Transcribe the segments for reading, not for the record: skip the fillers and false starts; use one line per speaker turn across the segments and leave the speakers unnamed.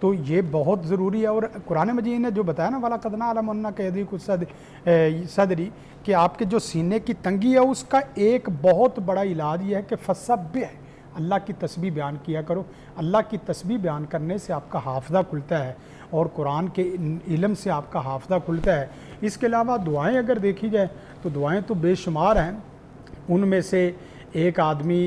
تو یہ بہت ضروری ہے. اور قرآن مجید نے جو بتایا نا وَلَقَدْ نَعْلَمُ أَنَّكَ يَضِيقُ صَدْرِي کہ آپ کے جو سینے کی تنگی ہے اس کا ایک بہت بڑا علاج یہ ہے کہ فَسَبِّحْ اللہ کی تسبیح بیان کیا کرو. اللہ کی تسبیح بیان کرنے سے آپ کا حافظہ کھلتا ہے اور قرآن کے علم سے آپ کا حافظہ کھلتا ہے. اس کے علاوہ دعائیں اگر دیکھی جائے تو دعائیں تو بے شمار ہیں. ان میں سے ایک آدمی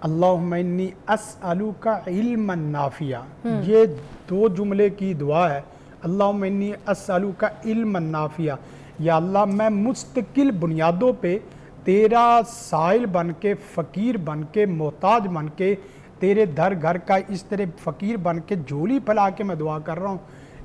اللہم انی اسألوک علما نافعا، یہ 2 جملے کی دعا ہے. اللہم انی اسألوک علما نافعا، یا اللہ میں مستقل بنیادوں پہ تیرا سائل بن کے، فقیر بن کے، محتاج بن کے، تیرے گھر کا اس طرح فقیر بن کے جھولی پھیلا کے میں دعا کر رہا ہوں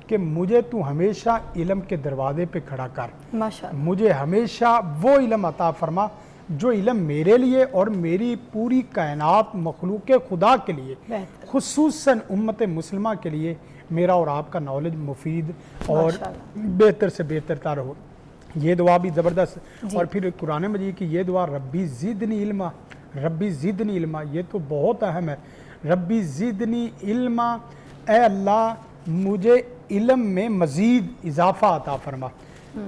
کہ مجھے تو ہمیشہ علم کے دروازے پہ کھڑا کر.
ماشاءاللہ.
مجھے ہمیشہ وہ علم عطا فرما جو علم میرے لیے اور میری پوری کائنات مخلوق خدا کے لیے،
بہتر.
خصوصاً امت مسلمہ کے لیے میرا اور آپ کا نالج مفید اور
ماشاءاللہ.
بہتر سے بہتر تر ہو. یہ دعا بھی زبردست. اور پھر قرآن مجید کی یہ دعا ربی زدنی علما، ربی زدنی علما، یہ تو بہت اہم ہے. ربی زدنی علما، اے اللہ مجھے علم میں مزید اضافہ عطا فرما.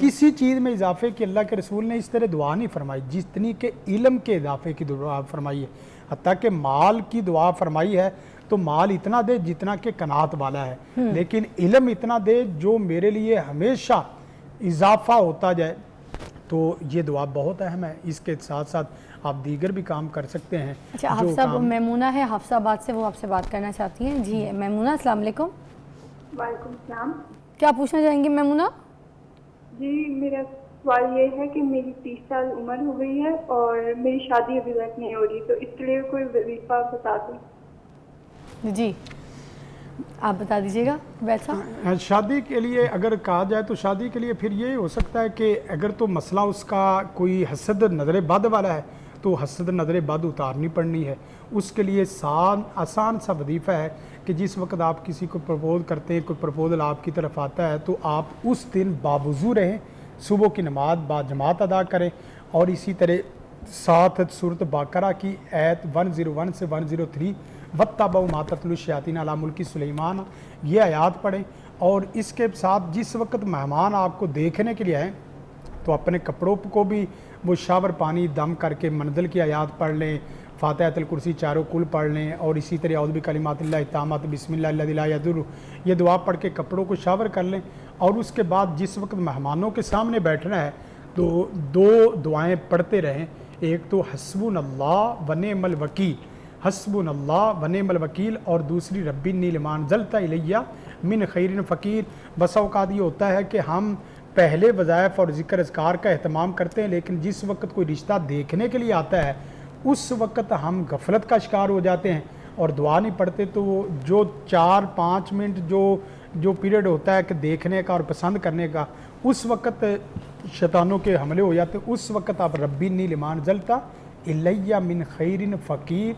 کسی چیز میں اضافے کی اللہ کے رسول نے اس طرح دعا نہیں فرمائی جتنی کہ علم کے اضافے کی دعا فرمائی ہے. حتیٰ کہ مال کی دعا فرمائی ہے تو مال اتنا دے جتنا کہ قناعت والا ہے، لیکن علم اتنا دے جو میرے لیے ہمیشہ اضافہ ہوتا جائے. تو یہ دعا بہت اہم ہے. اس کے ساتھ ساتھ آپ دیگر بھی کام کر سکتے ہیں.
اچھا، حفصہ میمونہ ہے حفصہ آباد سے، وہ آپ سے بات کرنا چاہتی ہیں. جی میمونہ، السلام علیکم.
وعلیکم السلام.
کیا پوچھنا چاہیں گے میمونہ؟
جی میرا سوال یہ ہے کہ میری 30 سال عمر ہو گئی ہے اور میری شادی ابھی تک نہیں ہو رہی، تو اس کے لیے کوئی وظیفہ بتا دیں.
جی آپ بتا دیجیے گا. ویسا
شادی کے لیے اگر کہا جائے تو شادی کے لیے پھر یہ ہو سکتا ہے کہ اگر تو مسئلہ اس کا کوئی حسد نظر بد والا ہے تو حسد نظر بد اتارنی پڑنی ہے. اس کے لیے آسان سا وظیفہ ہے کہ جس وقت آپ کسی کو پرپوز کرتے ہیں، کوئی پرپوزل آپ کی طرف آتا ہے، تو آپ اس دن باوضو رہیں، صبح کی نماز با جماعت ادا کریں، اور اسی طرح ساتھ سورۃ بقرہ کی آیت 101 سے 103 وَاتَّبَعُوا مَا تَتْلُو الشَّيَاطِينُ عَلَىٰ مُلْكِ سُلَيْمَانَ، یہ آیات پڑھیں. اور اس کے ساتھ جس وقت مہمان آپ کو دیکھنے کے لیے آئیں تو اپنے کپڑوں کو بھی وہ شاور پانی دم کر کے منزل کی آیات پڑھ لیں، فاتحۃ الکرسی چاروں کل پڑھ لیں، اور اسی طرح اعوذ بکلمات اللہ التامات بسم اللہ الذی لا یضر، یہ دعا پڑھ کے کپڑوں کو شاور کر لیں. اور اس کے بعد جس وقت مہمانوں کے سامنے بیٹھنا ہے تو 2 دعائیں پڑھتے رہیں. ایک تو حسبنا اللہ ونعم الوکیل، حسبنا اللہ ونعم الوکیل، اور دوسری ربی انی لما انزلت الیہ من خیر فقیر. بس اوقات یہ ہوتا ہے کہ ہم پہلے وظائف اور ذکر اذکار کا اہتمام کرتے ہیں، لیکن جس وقت کوئی رشتہ دیکھنے کے لیے آتا ہے اس وقت ہم غفلت کا شکار ہو جاتے ہیں اور دعا نہیں پڑھتے. تو جو 4-5 منٹ جو پیریڈ ہوتا ہے کہ دیکھنے کا اور پسند کرنے کا، اس وقت شیطانوں کے حملے ہو جاتے ہیں. اس وقت آپ ربی انی لما انزلت الیہ من خیر فقیر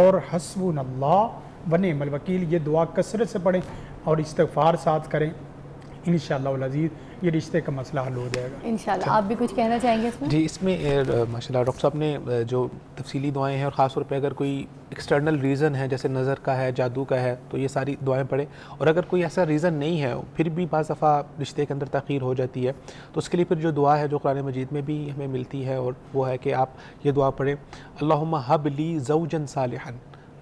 اور حسبنا اللہ ونعم الوکیل، یہ دعا کثرت سے پڑھیں اور استغفار ساتھ کریں. انشاءاللہ العزیز یہ رشتے کا مسئلہ حل ہو جائے گا
انشاءاللہ. آپ بھی کچھ کہنا چاہیں گے اس میں؟
جی اس میں ماشاءاللہ ڈاکٹر صاحب نے جو تفصیلی دعائیں ہیں، اور خاص طور پہ اگر کوئی ایکسٹرنل ریزن ہے جیسے نظر کا ہے، جادو کا ہے، تو یہ ساری دعائیں پڑھیں. اور اگر کوئی ایسا ریزن نہیں ہے پھر بھی بعض دفعہ رشتے کے اندر تاخیر ہو جاتی ہے، تو اس کے لیے پھر جو دعا ہے جو قرآن مجید میں بھی ہمیں ملتی ہے، اور وہ ہے کہ آپ یہ دعا پڑھیں اللہم حب لی زوجا صالحا،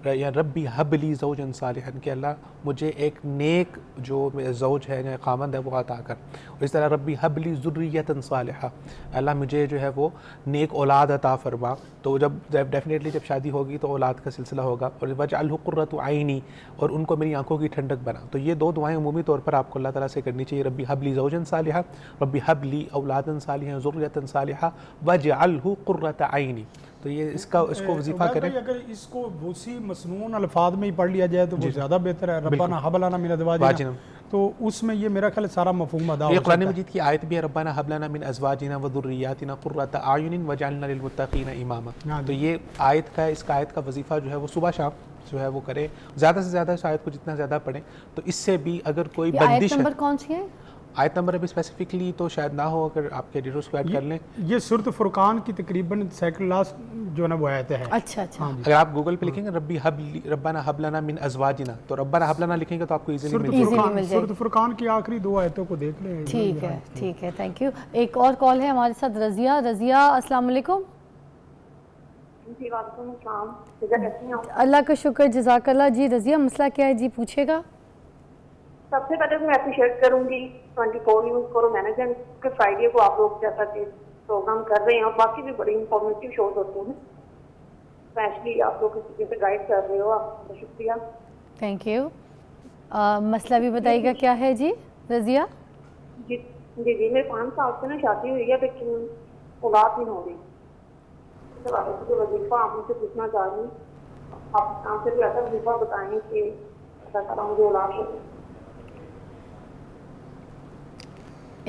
یا ربی حب لی زوجا صالحا، کہ اللہ مجھے ایک نیک جو زوج ہے یا خامند ہے وہ عطا کر. اور اس طرح ربی حب لی ذریۃ صالحہ، اللہ مجھے جو ہے وہ نیک اولاد عطا فرما. تو جب ڈیفینیٹلی جب شادی ہوگی تو اولاد کا سلسلہ ہوگا. اور وجعلہ قرۃ عینی، اور ان کو میری آنکھوں کی ٹھنڈک بنا. تو یہ 2 دعائیں عمومی طور پر آپ کو اللہ تعالیٰ سے کرنی چاہیے، ربی حب لی زوجا صالحہ، ربی حب لی اولادا صالحہ ذریۃ صالحہ وجعلہ قرۃ عینی. تو یہ اس کو وظیفہ کریں.
اگر اس کو وسیع مسنون الفاظ میں ہی پڑھ لیا جائے تو وہ زیادہ بہتر ہے. ربنا حب لنا من ازواجنا، تو اس میں یہ میرا خیال سارا مفہوم ادا ہو
یہ
سکتا
قرآن
ہے.
مجید کی آیت بھی ہے ربنا حب لنا من ازواجنا وذریاتنا قرۃ اعین وجعلنا للمتقین اماما. تو یہ آیت کا، اس کا آیت کا وظیفہ جو ہے وہ صبح شام جو ہے وہ کریں، زیادہ سے زیادہ اس آیت کو جتنا زیادہ پڑھیں. تو اس سے بھی اگر کوئی
یہ آیت
بندش ہے،
نمبر کون سی ہے؟
آیت نمبر ابھی اسپیسیفکلی تو شاید نہ ہو, اگر آپ کے ایڈیٹرز کو ایڈ کر لیں.
یہ سورۃ فرقان کی تقریباً سیکنڈ لاسٹ جو ہے نا وہ آیت ہے.
اچھا اچھا,
اگر آپ گوگل پہ لکھیں گے ربنا حب لنا من ازواجنا, تو ربنا حب لنا لکھیں گے تو آپ کو ایزیلی مل جائے گا.
سورۃ فرقان کی آخری 2 آیتوں کو دیکھ لیں.
ٹھیک ہے ٹھیک ہے, تھینک یو. ایک اور کال ہے ہمارے ساتھ, رضیہ. رضیہ السلام علیکم.
جی وعلیکم السلام. کیسی ہیں آپ؟
اللہ کا شکر, جزاک اللہ. جی رضیہ, مسئلہ کیا ہے جی, پوچھے گا.
سب سے پہلے میں اپریشیٹ کروں گی 24 نیوز کو مینجمنٹ کے فرائیڈے کو آپ لوگ جیسا کہ پروگرام کر رہے ہیں, اور باقی بھی بڑی انفارمیٹیو شوز ہوتے ہیں, اسپیشلی آپ لوگ کسی سے گائیڈ کر رہے ہو, آپ کا شکریہ.
Thank you. مسئلہ بھی بتائیے گا کیا ہے جی رضیہ.
جی جی جی میرے 5 سال سے نا شادی ہوئی ہے, لیکن اولاد نہیں ہو رہی. اس کے بارے میں وظیفہ آپ مجھ سے پوچھنا چاہ رہی ہوں, آپ کہاں سے بھی ایسا وظیفہ بتائیں کہ ایسا کرا مجھے اولاد ہو.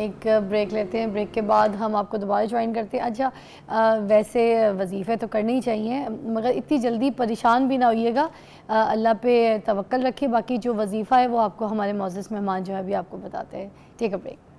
ایک بریک لیتے ہیں, بریک کے بعد ہم آپ کو دوبارہ جوائن کرتے ہیں. اچھا ویسے وظیفے تو کرنے ہی چاہیے, مگر اتنی جلدی پریشان بھی نہ ہوئیے گا, اللہ پہ توکل رکھیے. باقی جو وظیفہ ہے وہ آپ کو ہمارے معزز مہمان جو ہے ابھی آپ کو بتاتے ہیں. ٹیک اے بریک.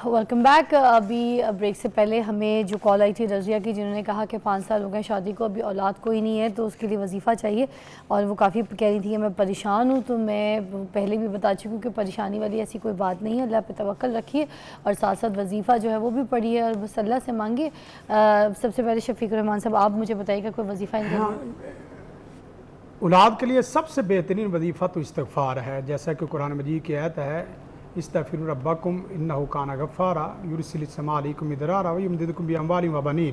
Welcome back. ابھی بریک سے پہلے ہمیں جو کال آئی تھی رضیہ کی, جنہوں نے کہا کہ 5 سال ہو گئے شادی کو, ابھی اولاد کوئی نہیں ہے, تو اس کے لیے وظیفہ چاہیے, اور وہ کافی کہہ رہی تھی کہ میں پریشان ہوں. تو میں پہلے بھی بتا چکی ہوں کہ پریشانی والی ایسی کوئی بات نہیں ہے, اللہ پہ توکل رکھیے, اور ساتھ ساتھ وظیفہ جو ہے وہ بھی پڑھیے, اور بس اللہ سے مانگیے. سب سے پہلے شفیق الرحمان صاحب, آپ مجھے بتائیے گا کوئی وظیفہ
اولاد کے لیے سب سے بہترین وظیفہ تو استغفار ہے, جیسا کہ قرآن مجید کی آیت ہے, استغفروا ربکم انہ کان غفارا یرسل السماء علیکم مدرارا ویمددکم باموال وبنین,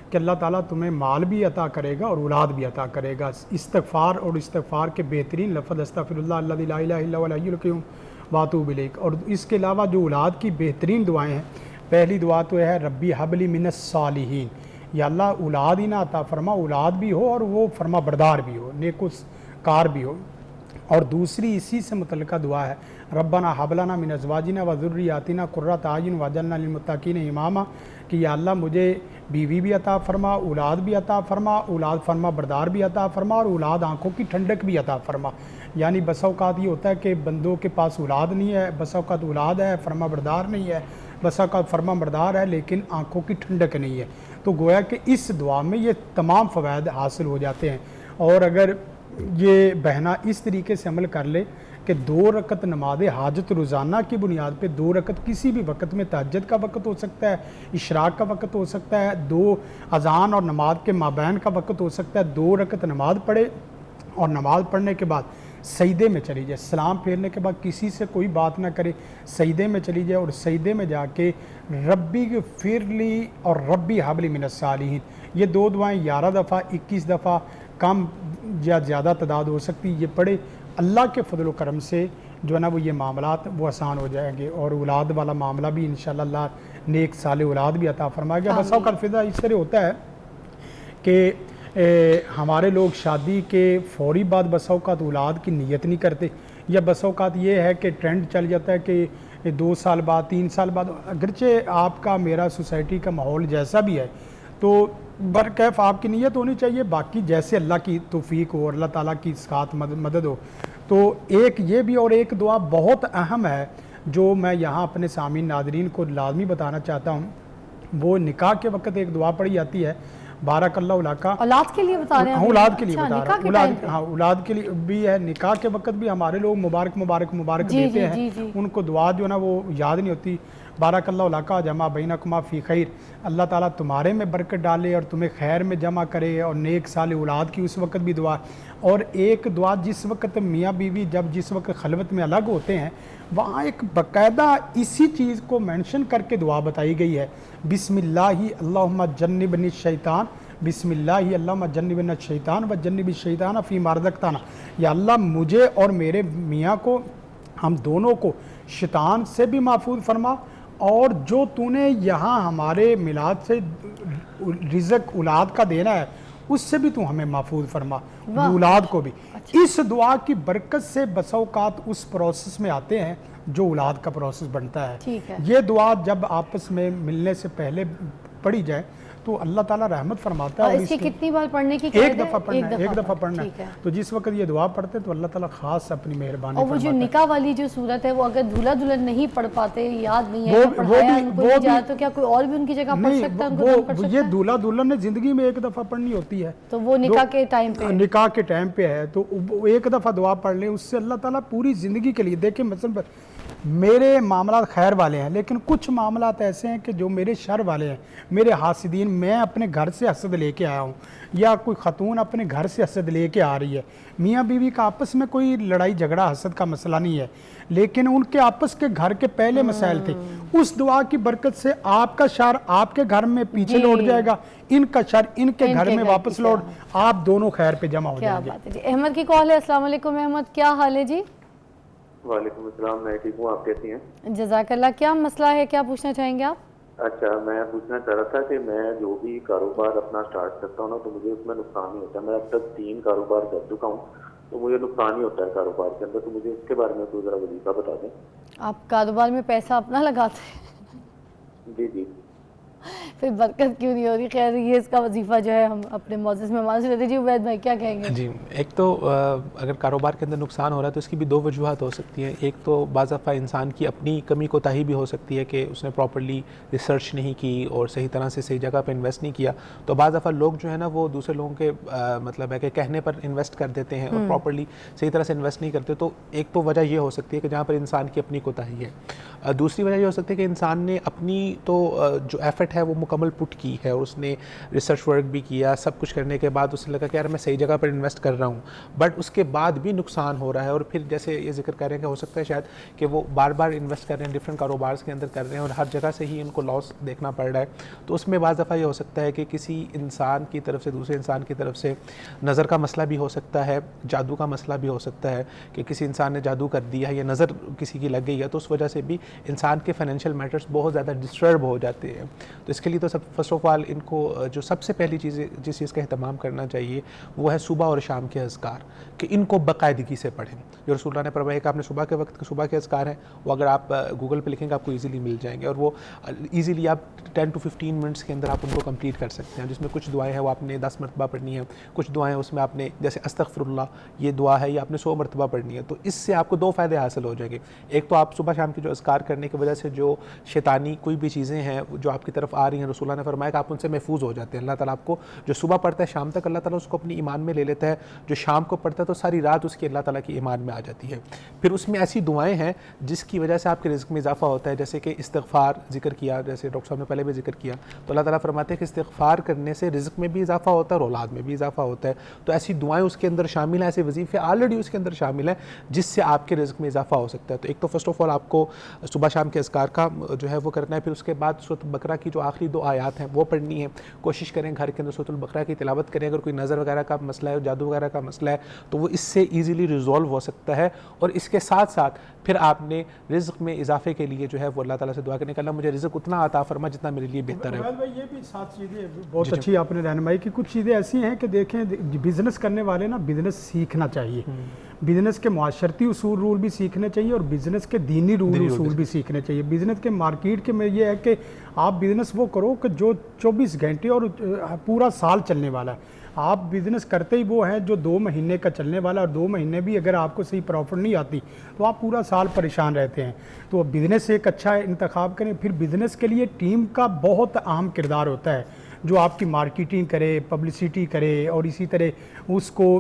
کہ اللہ تعالیٰ تمہیں مال بھی عطا کرے گا اور اولاد بھی عطا کرے گا. استغفار اور استغفار کے بہترین لفظ استغفر اللہ الذی لا الہ الا هو الحی القیوم واتوب الیہ. اور اس کے علاوہ جو اولاد کی بہترین دعائیں ہیں, پہلی دعا تو ہے ربی حب لی من الصالحین, یا اللہ اولاد ہی نہ عطا فرما, اولاد بھی ہو اور وہ فرما بردار بھی ہو, نیکوکار بھی ہو. اور دوسری اسی سے متعلقہ دعا ہے ربنا حب لنا من ازواجنا و ذریاتنا قرۃ اعین واجعلنا للمتقین اماما, کہ یا اللہ مجھے بیوی بھی عطا فرما, اولاد بھی عطا فرما, اولاد فرما بردار بھی عطا فرما, اور اولاد آنکھوں کی ٹھنڈک بھی عطا فرما. یعنی بس اوقات یہ ہوتا ہے کہ بندوں کے پاس اولاد نہیں ہے, بس اوقات اولاد ہے فرما بردار نہیں ہے, بس اوقات فرما بردار ہے لیکن آنکھوں کی ٹھنڈک نہیں ہے. تو گویا کہ اس دعا میں یہ تمام فوائد حاصل ہو جاتے ہیں. اور اگر یہ بہنا اس طریقے سے عمل کر لے کہ 2 رکعت نماز حاجت روزانہ کی بنیاد پہ, 2 رکعت کسی بھی وقت میں, تہجد کا وقت ہو سکتا ہے, اشراق کا وقت ہو سکتا ہے, 2 اذان اور نماز کے مابین کا وقت ہو سکتا ہے, 2 رکعت نماز پڑھے اور نماز پڑھنے کے بعد سجدے میں چلی جائے, سلام پھیرنے کے بعد کسی سے کوئی بات نہ کرے, سجدے میں چلی جائے, اور سجدے میں جا کے ربی غفرلی اور ربی حب لی من الصالحین, یہ 2 دعائیں 11 دفعہ 21 دفعہ کم یا زیادہ تعداد ہو سکتی, یہ پڑھے. اللہ کے فضل و کرم سے جو ہے نا وہ یہ معاملات وہ آسان ہو جائیں گے, اور اولاد والا معاملہ بھی انشاءاللہ اللہ نیک صالح اولاد بھی عطا فرمائے گا. بس اوقات فضا اس طرح ہوتا ہے کہ ہمارے لوگ شادی کے فوری بعد بس اوقات اولاد کی نیت نہیں کرتے, یا بس اوقات یہ ہے کہ ٹرینڈ چل جاتا ہے کہ 2 سال بعد 3 سال بعد, اگرچہ آپ کا میرا سوسائٹی کا ماحول جیسا بھی ہے تو برکیف آپ کی نیت ہونی چاہیے, باقی جیسے اللہ کی توفیق ہو اور اللہ تعالیٰ کی ساتھ مدد ہو. تو ایک یہ بھی, اور ایک دعا بہت اہم ہے جو میں یہاں اپنے سامعین ناظرین کو لازمی بتانا چاہتا ہوں, وہ نکاح کے وقت ایک دعا پڑھی جاتی ہے, بارک اللہ لکا.
اولاد کے لیے بتا رہے ہیں,
اولاد کے لیے بتا رہا ہوں, اولاد کے لیے بھی ہے. نکاح کے وقت بھی ہمارے لوگ مبارک دیتے ہیں, ان کو دعا جو ہے نا وہ یاد نہیں ہوتی. بارک اللہ لکا جمع بینکما فی خیر, اللہ تعالیٰ تمہارے میں برکت ڈالے اور تمہیں خیر میں جمع کرے, اور نیک صالح اولاد کی اس وقت بھی دعا. اور ایک دعا جس وقت میاں بیوی جس وقت خلوت میں الگ ہوتے ہیں, وہاں ایک باقاعدہ اسی چیز کو مینشن کر کے دعا بتائی گئی ہے, بسم اللہ اللہم جنبنی الشیطان, بسم اللہ اللہم جنبنا الشیطان و جنب الشیطان فی ما رزقتنا. یا اللہ مجھے اور میرے میاں کو, ہم دونوں کو شیطان سے بھی محفوظ فرما, اور جو تو نے یہاں ہمارے میلاد سے رزق اولاد کا دینا ہے اس سے بھی تو ہمیں محفوظ فرما, اولاد کو بھی. اس دعا کی برکت سے بس اوقات اس پروسیس میں آتے ہیں جو اولاد کا پروسیس بنتا ہے. یہ دعا جب آپس میں ملنے سے پہلے پڑھی جائے تو اللہ تعالیٰ رحمت فرماتا ہے.
اور اس کی کتنی بار پڑھنے کی
ایک دفعہ پڑھنا ہے, ایک دفعہ پڑھنا ہے. تو جس وقت یہ دعا پڑھتے تو اللہ تعالیٰ خاص اپنی مہربانی
فرماتا ہے. اور وہ جو نکاح والی جو صورت ہے وہ اگر دولہا دلہن نہیں پڑھ پاتے, یاد نہیں ہے, پڑھایا ان کو نہیں جاتا, تو کیا کوئی اور بھی ان کی جگہ پڑھ سکتا ہے, ان کو پڑھ سکتا ہے؟
یہ دولہا دلہن نے زندگی میں ایک دفعہ پڑھنی ہوتی ہے,
تو وہ نکاح کے ٹائم پہ,
نکاح کے ٹائم پہ ہے, تو ایک دفعہ دعا پڑھ لیں, اس سے اللہ تعالیٰ پوری زندگی کے لیے. دیکھیں مثلا میرے معاملات خیر والے ہیں, لیکن کچھ معاملات ایسے ہیں کہ جو میرے شر والے ہیں, میرے حاسدین. میں اپنے گھر سے حسد لے کے آیا ہوں, یا کوئی خاتون اپنے گھر سے حسد لے کے آ رہی ہے. میاں بیوی کا آپس میں کوئی لڑائی جھگڑا حسد کا مسئلہ نہیں ہے, لیکن ان کے آپس کے گھر کے پہلے مسائل تھے. اس دعا کی برکت سے آپ کا شر آپ کے گھر میں پیچھے لوٹ جائے گا, ان کا شر ان کے گھر میں واپس لوٹ, آپ دونوں خیر پہ جمع ہو جائیں گے.
احمد کی کال ہے. السلام علیکم احمد, کیا حال ہے جی؟
وعلیکم السلام, میں ٹھیک ہوں, آپ کیسی ہیں؟
جزاک اللہ. کیا مسئلہ ہے, کیا پوچھنا چاہیں گے آپ؟
اچھا, میں پوچھنا چاہ رہا تھا کہ میں جو بھی کاروبار اپنا سٹارٹ کرتا ہوں نا, تو مجھے اس میں نقصان ہی ہوتا ہے. میں اب تک 3 کاروبار کر چکا ہوں, تو مجھے نقصان ہی ہوتا ہے کاروبار کے اندر. تو مجھے اس کے بارے میں کوئی ذرا وظیفہ بتا دیں.
آپ کاروبار میں پیسہ اپنا لگاتے ہیں؟
جی جی.
پھر برکت کیوں نہیں ہو رہی؟ خیر, یہ اس کا وظیفہ جو ہے ہم اپنے معزز مہمان سے لیتے. جی عبید بھائی کیا کہیں گے؟
جی, ایک تو اگر کاروبار کے اندر نقصان ہو رہا ہے تو اس کی بھی 2 وجوہات ہو سکتی ہیں. ایک تو بعض دفعہ انسان کی اپنی کمی کوتاہی بھی ہو سکتی ہے کہ اس نے پراپرلی ریسرچ نہیں کی اور صحیح طرح سے صحیح جگہ پہ انویسٹ نہیں کیا. تو بعض دفعہ لوگ جو ہے نا وہ دوسرے لوگوں کے مطلب ہے کہ کہنے پر انویسٹ کر دیتے ہیں اور پراپرلی صحیح طرح سے انویسٹ نہیں کرتے. تو ایک تو وجہ یہ ہو سکتی ہے کہ جہاں پر انسان کی اپنی کوتاہی ہے. دوسری وجہ یہ ہو سکتی ہے کہ انسان نے اپنی تو جو ایفرٹ ہے وہ مکمل پٹ کی ہے, اور اس نے ریسرچ ورک بھی کیا, سب کچھ کرنے کے بعد اسے لگا کہ یار میں صحیح جگہ پر انویسٹ کر رہا ہوں, بٹ اس کے بعد بھی نقصان ہو رہا ہے. اور پھر جیسے یہ ذکر کر رہے ہیں کہ ہو سکتا ہے شاید کہ وہ بار بار انویسٹ کر رہے ہیں, ڈفرینٹ کاروبار کے اندر کر رہے ہیں, اور ہر جگہ سے ہی ان کو لاس دیکھنا پڑ رہا ہے. تو اس میں بعض دفعہ یہ ہو سکتا ہے کہ کسی انسان کی طرف سے دوسرے انسان کی طرف سے نظر کا مسئلہ بھی ہو سکتا ہے, جادو کا مسئلہ بھی ہو سکتا ہے کہ کسی انسان نے جادو کر دیا ہے یا نظر کسی کی لگ گئی ہے, تو اس وجہ سے بھی انسان کے فائنینشیل میٹرز بہت زیادہ ڈسٹرب ہو جاتے ہیں. تو اس کے لیے تو فرسٹ آف آل ان کو جو سب سے پہلی چیز جس چیز کا اہتمام کرنا چاہیے وہ ہے صبح اور شام کے اذکار, کہ ان کو باقاعدگی سے پڑھیں. جو رسول اللہ نے فرمایا کہ آپ نے صبح کے وقت صبح کے اذکار ہیں وہ اگر آپ گوگل پہ لکھیں گے آپ کو ایزیلی مل جائیں گے, اور وہ ایزیلی آپ 10 to 15 منٹس کے اندر آپ ان کو کمپلیٹ کر سکتے ہیں. جس میں کچھ دعائیں ہیں وہ آپ نے 10 مرتبہ پڑھنی ہے, کچھ دعائیں اس میں آپ نے جیسے استغفر اللہ یہ دعا ہے یہ آپ نے 100 مرتبہ پڑھنی ہے. تو اس سے آپ کو 2 فائدے حاصل ہو جائیں گے. ایک تو آپ صبح شام کے جو اذکار کرنے کی وجہ سے جو شیطانی کوئی بھی چیزیں ہیں جو آپ کی طرف آ رہی ہیں, رسول اللہ نے فرمایا کہ آپ ان سے محفوظ ہو جاتے ہیں. اللہ تعالیٰ آپ کو جو صبح پڑھتا ہے شام تک اللہ تعالیٰ اس کو اپنی ایمان میں لے لیتا ہے, جو شام کو پڑھتا ہے تو ساری رات اس کی اللہ تعالیٰ کی ایمان میں آ جاتی ہے. پھر اس میں ایسی دعائیں ہیں جس کی وجہ سے آپ کے رزق میں اضافہ ہوتا ہے, جیسے کہ استغفار ذکر کیا, جیسے ڈاکٹر صاحب نے پہلے بھی ذکر کیا, تو اللہ تعالیٰ فرماتے ہیں کہ استغفار کرنے سے رزق میں بھی اضافہ ہوتا ہے اور اولاد میں بھی اضافہ ہوتا ہے. تو ایسی دعائیں اس کے اندر شامل ہیں, ایسے وظیفے آلریڈی اس کے اندر شامل ہیں جس سے آپ کے رزق میں اضافہ ہو سکتا ہے. تو ایک تو فرسٹ آف آل آپ کو صبح شام کے اذکار کا جو ہے وہ کرنا ہے. پھر اس کے بعد سورۃ بقرہ کی جو آخری 2 آیات ہیں وہ پڑھنی ہے. کوشش کریں گھر کے اندر سورۃ البقرہ کی تلاوت کریں. اگر کوئی نظر وغیرہ کا مسئلہ ہے, جادو وغیرہ کا مسئلہ ہے, تو وہ اس سے ایزیلی ریزولو ہو سکتا ہے. اور اس کے ساتھ ساتھ پھر آپ نے رزق میں اضافے کے لیے جو ہے وہ اللہ تعالیٰ سے دعا کرنے کا, اللہ مجھے رزق اتنا عطا فرما جتنا میرے لیے بہتر ہے.
یہ بھی 7 چیزیں بہت اچھی آپ نے رہنمائی کی. کچھ چیزیں ایسی ہیں کہ دیکھیں بزنس کرنے والے نا بزنس سیکھنا چاہیے, بزنس کے معاشرتی اصول رول بھی سیکھنے چاہیے اور بزنس کے دینی رول اصول بھی سیکھنے چاہیے. بزنس کے مارکیٹ کے میں یہ ہے کہ آپ بزنس وہ کرو کہ جو 24 گھنٹے اور پورا سال چلنے والا ہے. آپ بزنس کرتے ہی وہ ہیں جو 2 مہینے کا چلنے والا, اور 2 مہینے بھی اگر آپ کو صحیح پروفٹ نہیں آتی تو آپ پورا سال پریشان رہتے ہیں. تو بزنس ایک اچھا انتخاب کریں. پھر بزنس کے لیے ٹیم کا بہت اہم کردار ہوتا ہے, جو آپ کی مارکیٹنگ کرے, پبلسٹی کرے, اور اسی طرح اس کو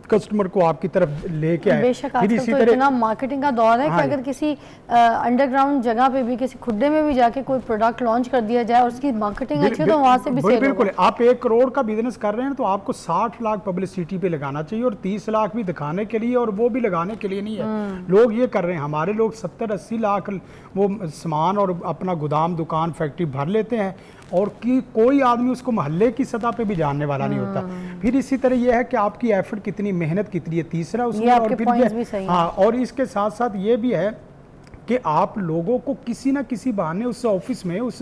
کسٹمر کو آپ کی طرف لے کے آئے.
بے شک آج کل تو اتنا مارکیٹنگ کا دور ہے کہ اگر کسی انڈر گراؤنڈ جگہ پہ بھی کسی کھڈے میں بھی جا کے کوئی پروڈکٹ لانچ کر دیا جائے اور اس کی مارکیٹنگ اچھی تو وہاں سے بھی سیل ہوگا.
بالکل, آپ 1 کروڑ کا بزنس کر رہے ہیں تو آپ کو 60 لاکھ پبلسٹی پہ لگانا چاہیے, اور 30 لاکھ بھی دکھانے کے لیے, اور وہ بھی لگانے کے لیے نہیں ہے. لوگ یہ کر رہے ہیں, ہمارے لوگ 70-80 لاکھ وہ سامان اور اپنا گودام دکان فیکٹری بھر لیتے ہیں, اور کوئی آدمی اس کو محلے کی سطح پہ بھی جاننے والا نہیں ہوتا. پھر اسی طرح یہ ہے کہ آپ کی ایفرٹ کتنی, محنت کتنی ہے, تیسرا اس میں. اور پھر ہاں, اور اس کے ساتھ ساتھ یہ بھی ہے کہ آپ لوگوں کو کسی نہ کسی بہانے اس آفس میں اس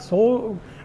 100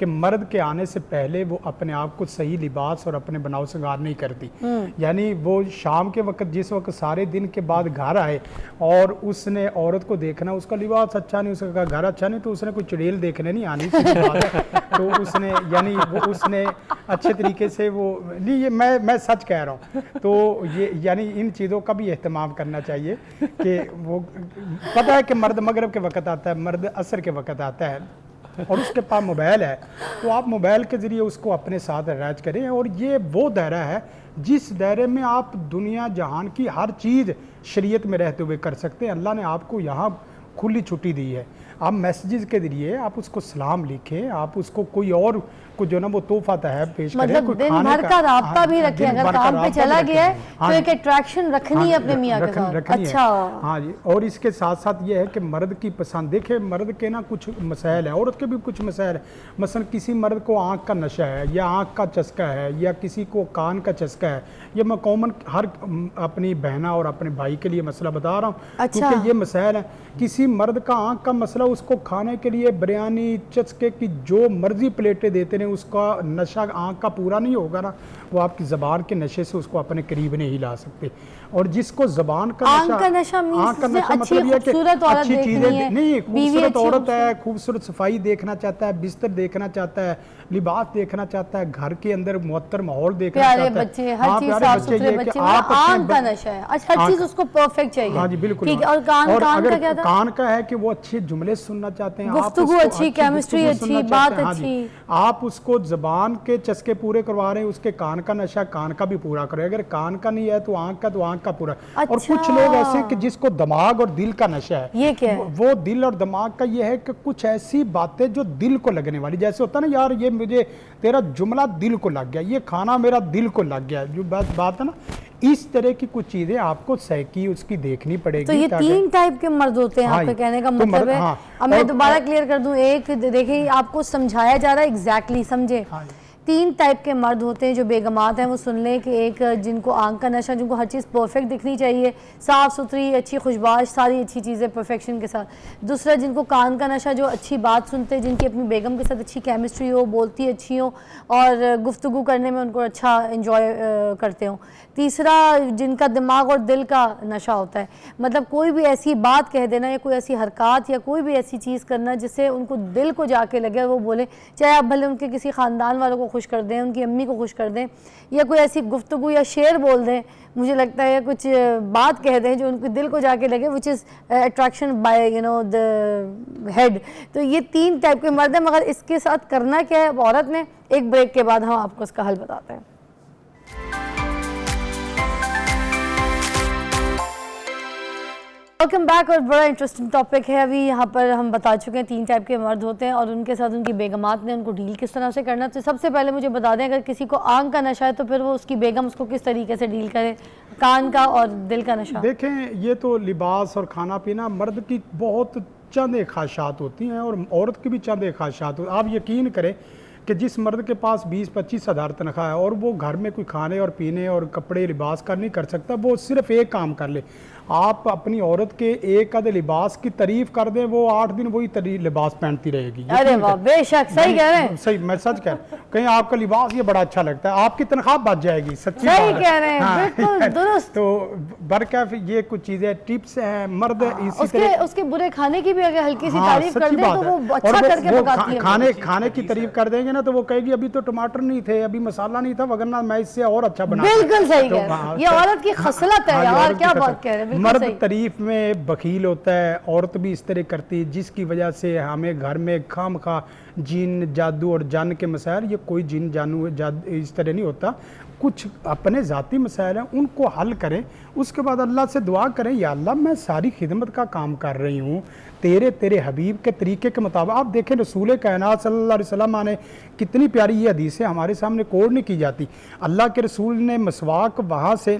کہ مرد کے آنے سے پہلے وہ اپنے آپ کو صحیح لباس اور اپنے بناؤ سنگار نہیں کرتی. یعنی وہ شام کے وقت جس وقت سارے دن کے بعد گھر آئے اور اس نے عورت کو دیکھنا, اس کا لباس اچھا نہیں, اس کا گھر اچھا نہیں, تو اس نے کوئی چڑیل دیکھنے نہیں آنی تو اس نے یعنی اس نے اچھے طریقے سے وہ نہیں, یہ میں سچ کہہ رہا ہوں. تو یہ یعنی ان چیزوں کا بھی اہتمام کرنا چاہیے کہ وہ پتہ ہے کہ مرد مغرب کے وقت آتا ہے, مرد عصر کے وقت آتا ہے اور اس کے پاس موبائل ہے, تو آپ موبائل کے ذریعے اس کو اپنے ساتھ اٹیچ کریں. اور یہ وہ دائرہ ہے جس دائرے میں آپ دنیا جہان کی ہر چیز شریعت میں رہتے ہوئے کر سکتے ہیں. اللہ نے آپ کو یہاں کھلی چھٹی دی ہے. آپ میسیجز کے ذریعے آپ اس کو سلام لکھیں, آپ اس کو کوئی اور کو جو نا وہ تحفہ تحائف پیش کریں,
مطلب دن بھر کا رابطہ بھی رکھیں, اگر کام پہ چلا گیا ہے تو ایک اٹریکشن رکھنی ہے اپنے میاں کے ساتھ. اچھا
ہاں جی. اور اس کے ساتھ ساتھ یہ ہے کہ مرد کی پسند, دیکھیں مرد کے نا کچھ مسائل ہیں, عورت کے بھی کچھ مسائل ہیں. مثلا کسی مرد کو آنکھ کا نشہ ہے یا آنکھ کا چسکا ہے یا کسی کو کان کا چسکا ہے. یہ میں کامن ہر اپنی بہنا اور اپنے بھائی کے لیے مسئلہ بتا رہا ہوں کیونکہ یہ مسائل ہیں. کسی مرد کا آنکھ کا مسئلہ, اس کو کھانے کے لیے بریانی چسکے کی جو مرضی پلیٹیں دیتے ہیں, اس کا نشہ آنکھ کا پورا نہیں ہوگا نا, وہ آپ کی زبان کے نشے سے اس کو اپنے قریب نہیں لا سکتے. اور جس کو زبان کا
نشہ مطلب یہ کہ اچھی چیزیں
نہیں, خوبصورت عورت ہے, خوبصورت صفائی دیکھنا چاہتا ہے, بستر دیکھنا چاہتا ہے, لباس دیکھنا چاہتا ہے, گھر کے اندر معطر ماحول دیکھنا چاہتا ہے,
بچے ہر چیز صاف ستھرے بچے, آنکھ کا نشہ ہے. اچھا ہر چیز اس کو پرفیکٹ چاہیے.
ہاں جی بالکل.
اور کان کا کیا تھا؟
کان کا ہے کہ وہ اچھے جملے سننا چاہتے ہیں,
گفتگو اچھی, کیمسٹری اچھی, بات اچھی.
آپ اس کو زبان کے چسکے پورے کروا رہے ہیں, اس کے کان کا نشہ کان کا بھی پورا کرے. اگر کان کا نہیں ہے تو آنکھ کا پورا. اور کچھ لوگ ایسے کہ جس کو دماغ اور دل کا نشہ ہے.
یہ کیا ہے؟
وہ دل اور دماغ کا یہ ہے کہ کچھ ایسی باتیں جو دل کو لگنے والی, جیسے ہوتا ہے نا یار یہ مجھے تیرا جملہ دل کو لگ گیا, یہ کھانا میرا دل کو لگ گیا, جو بات ہے نا, اس طرح کی کچھ چیزیں آپ کو سہکی اس کی دیکھنی پڑے گی.
تو یہ 3 ٹائپ کے مرد ہوتے ہیں آپ کے کہنے کا مطلب ہے. اب میں دوبارہ کلیئر کر دوں, ایک دیکھیں آپ کو سمجھایا جا رہا ہے ایگزیکٹلی, سمجھے. 3 ٹائپ کے مرد ہوتے ہیں جو بیگمات ہیں, وہ سن لیں کہ ایک جن کو آنکھ کا نشہ, جن کو ہر چیز پرفیکٹ دکھنی چاہیے, صاف ستھری اچھی خوشباش ساری اچھی چیزیں پرفیکشن کے ساتھ. دوسرا جن کو کان کا نشہ, جو اچھی بات سنتے, جن کی اپنی بیگم کے ساتھ اچھی کیمسٹری ہو, بولتی اچھی ہو اور گفتگو کرنے میں ان کو اچھا انجوائے کرتے ہوں. تیسرا جن کا دماغ اور دل کا نشہ ہوتا ہے, مطلب کوئی بھی ایسی بات کہہ دینا یا کوئی ایسی حرکات یا کوئی بھی ایسی چیز کرنا جس سے ان کو دل کو جا کے لگے, وہ بولے, چاہے آپ بھلے ان کے کسی خاندان والوں کو خوش کر دیں, ان کی امی کو خوش کر دیں, یا کوئی ایسی گفتگو یا شعر بول دیں, مجھے لگتا ہے کچھ بات کہہ دیں جو ان کے دل کو جا کے لگے, which is attraction by the head. تو یہ 3 ٹائپ کے مرد ہیں, مگر اس کے ساتھ کرنا کیا ہے عورت نے, ایک بریک کے بعد ہم آپ کو اس کا حل بتاتے ہیں. Welcome back. اور بڑا انٹرسٹنگ ٹاپک ہے. ابھی یہاں پر ہم بتا چکے ہیں 3 ٹائپ کے مرد ہوتے ہیں اور ان کے ساتھ ان کی بیگمات نے ان کو ڈیل کس طرح سے کرنا. تو سب سے پہلے مجھے بتا دیں, اگر کسی کو آنکھ کا نشہ ہے تو پھر وہ اس کی بیگم اس کو کس طریقے سے ڈیل کرے, کان کا اور دل کا نشہ.
دیکھیں یہ تو لباس اور کھانا پینا مرد کی بہت چند خواہشات ہوتی ہیں اور عورت کی بھی چند خواہشات ہوتی ہیں. آپ یقین کریں کہ جس مرد کے پاس 20-25 ہزار تنخواہ ہے اور وہ گھر میں کوئی کھانے اور پینے اور کپڑے لباس کا نہیں کر سکتا, وہ صرف ایک کام کر لے, آپ اپنی عورت کے ایک آدھے لباس کی تعریف کر دیں, وہ 8 دن وہی لباس پہنتی رہے گی.
ارے واہ, بے شک صحیح کہہ رہے ہیں.
صحیح, میں سچ کہہ رہا ہوں, کہیں آپ کا لباس یہ بڑا اچھا لگتا ہے, آپ کی تنخواہ بچ جائے گی. سچی
صحیح کہہ رہے ہیں, بالکل درست.
تو برکیف یہ کچھ چیزیں ٹپس ہیں. مرد اسی طرح
اس کے برے کھانے کی بھی اگر ہلکی سی تعریف کر دیں تو وہ اچھا کر کے پکاتی ہے.
کھانے کی تعریف کر دیں گے نا تو وہ کہے گی ابھی تو ٹماٹر نہیں تھے, ابھی مسالہ نہیں تھا, وگرنہ میں اس سے اور اچھا بنا.
بالکل صحیح کہہ رہے ہیں, یہ عورت کی خصلت ہے یار, کیا بات کہہ رہے ہیں.
مرد تعریف میں بخیل ہوتا ہے, عورت بھی اس طرح کرتی ہے, جس کی وجہ سے ہمیں گھر میں خواہ جن جادو اور جان کے مسائل, یہ کوئی جن جانو اس طرح نہیں ہوتا. کچھ اپنے ذاتی مسائل ہیں ان کو حل کریں, اس کے بعد اللہ سے دعا کریں, یا اللہ میں ساری خدمت کا کام کر رہی ہوں تیرے حبیب کے طریقے کے مطابق. آپ دیکھیں رسول کائنات صلی اللہ علیہ وسلم نے کتنی پیاری یہ حدیثیں ہمارے سامنے کوڈ نہیں کی جاتی. اللہ کے رسول نے مسواک وہاں سے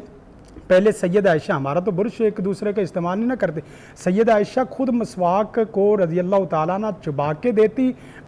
پہلے سید عائشہ, ہمارا تو برش ایک دوسرے کا استعمال نہیں نہ کرتے, سید عائشہ خود مسواک کو رضی اللہ تعالیٰ عنہ چبا کے دیتی,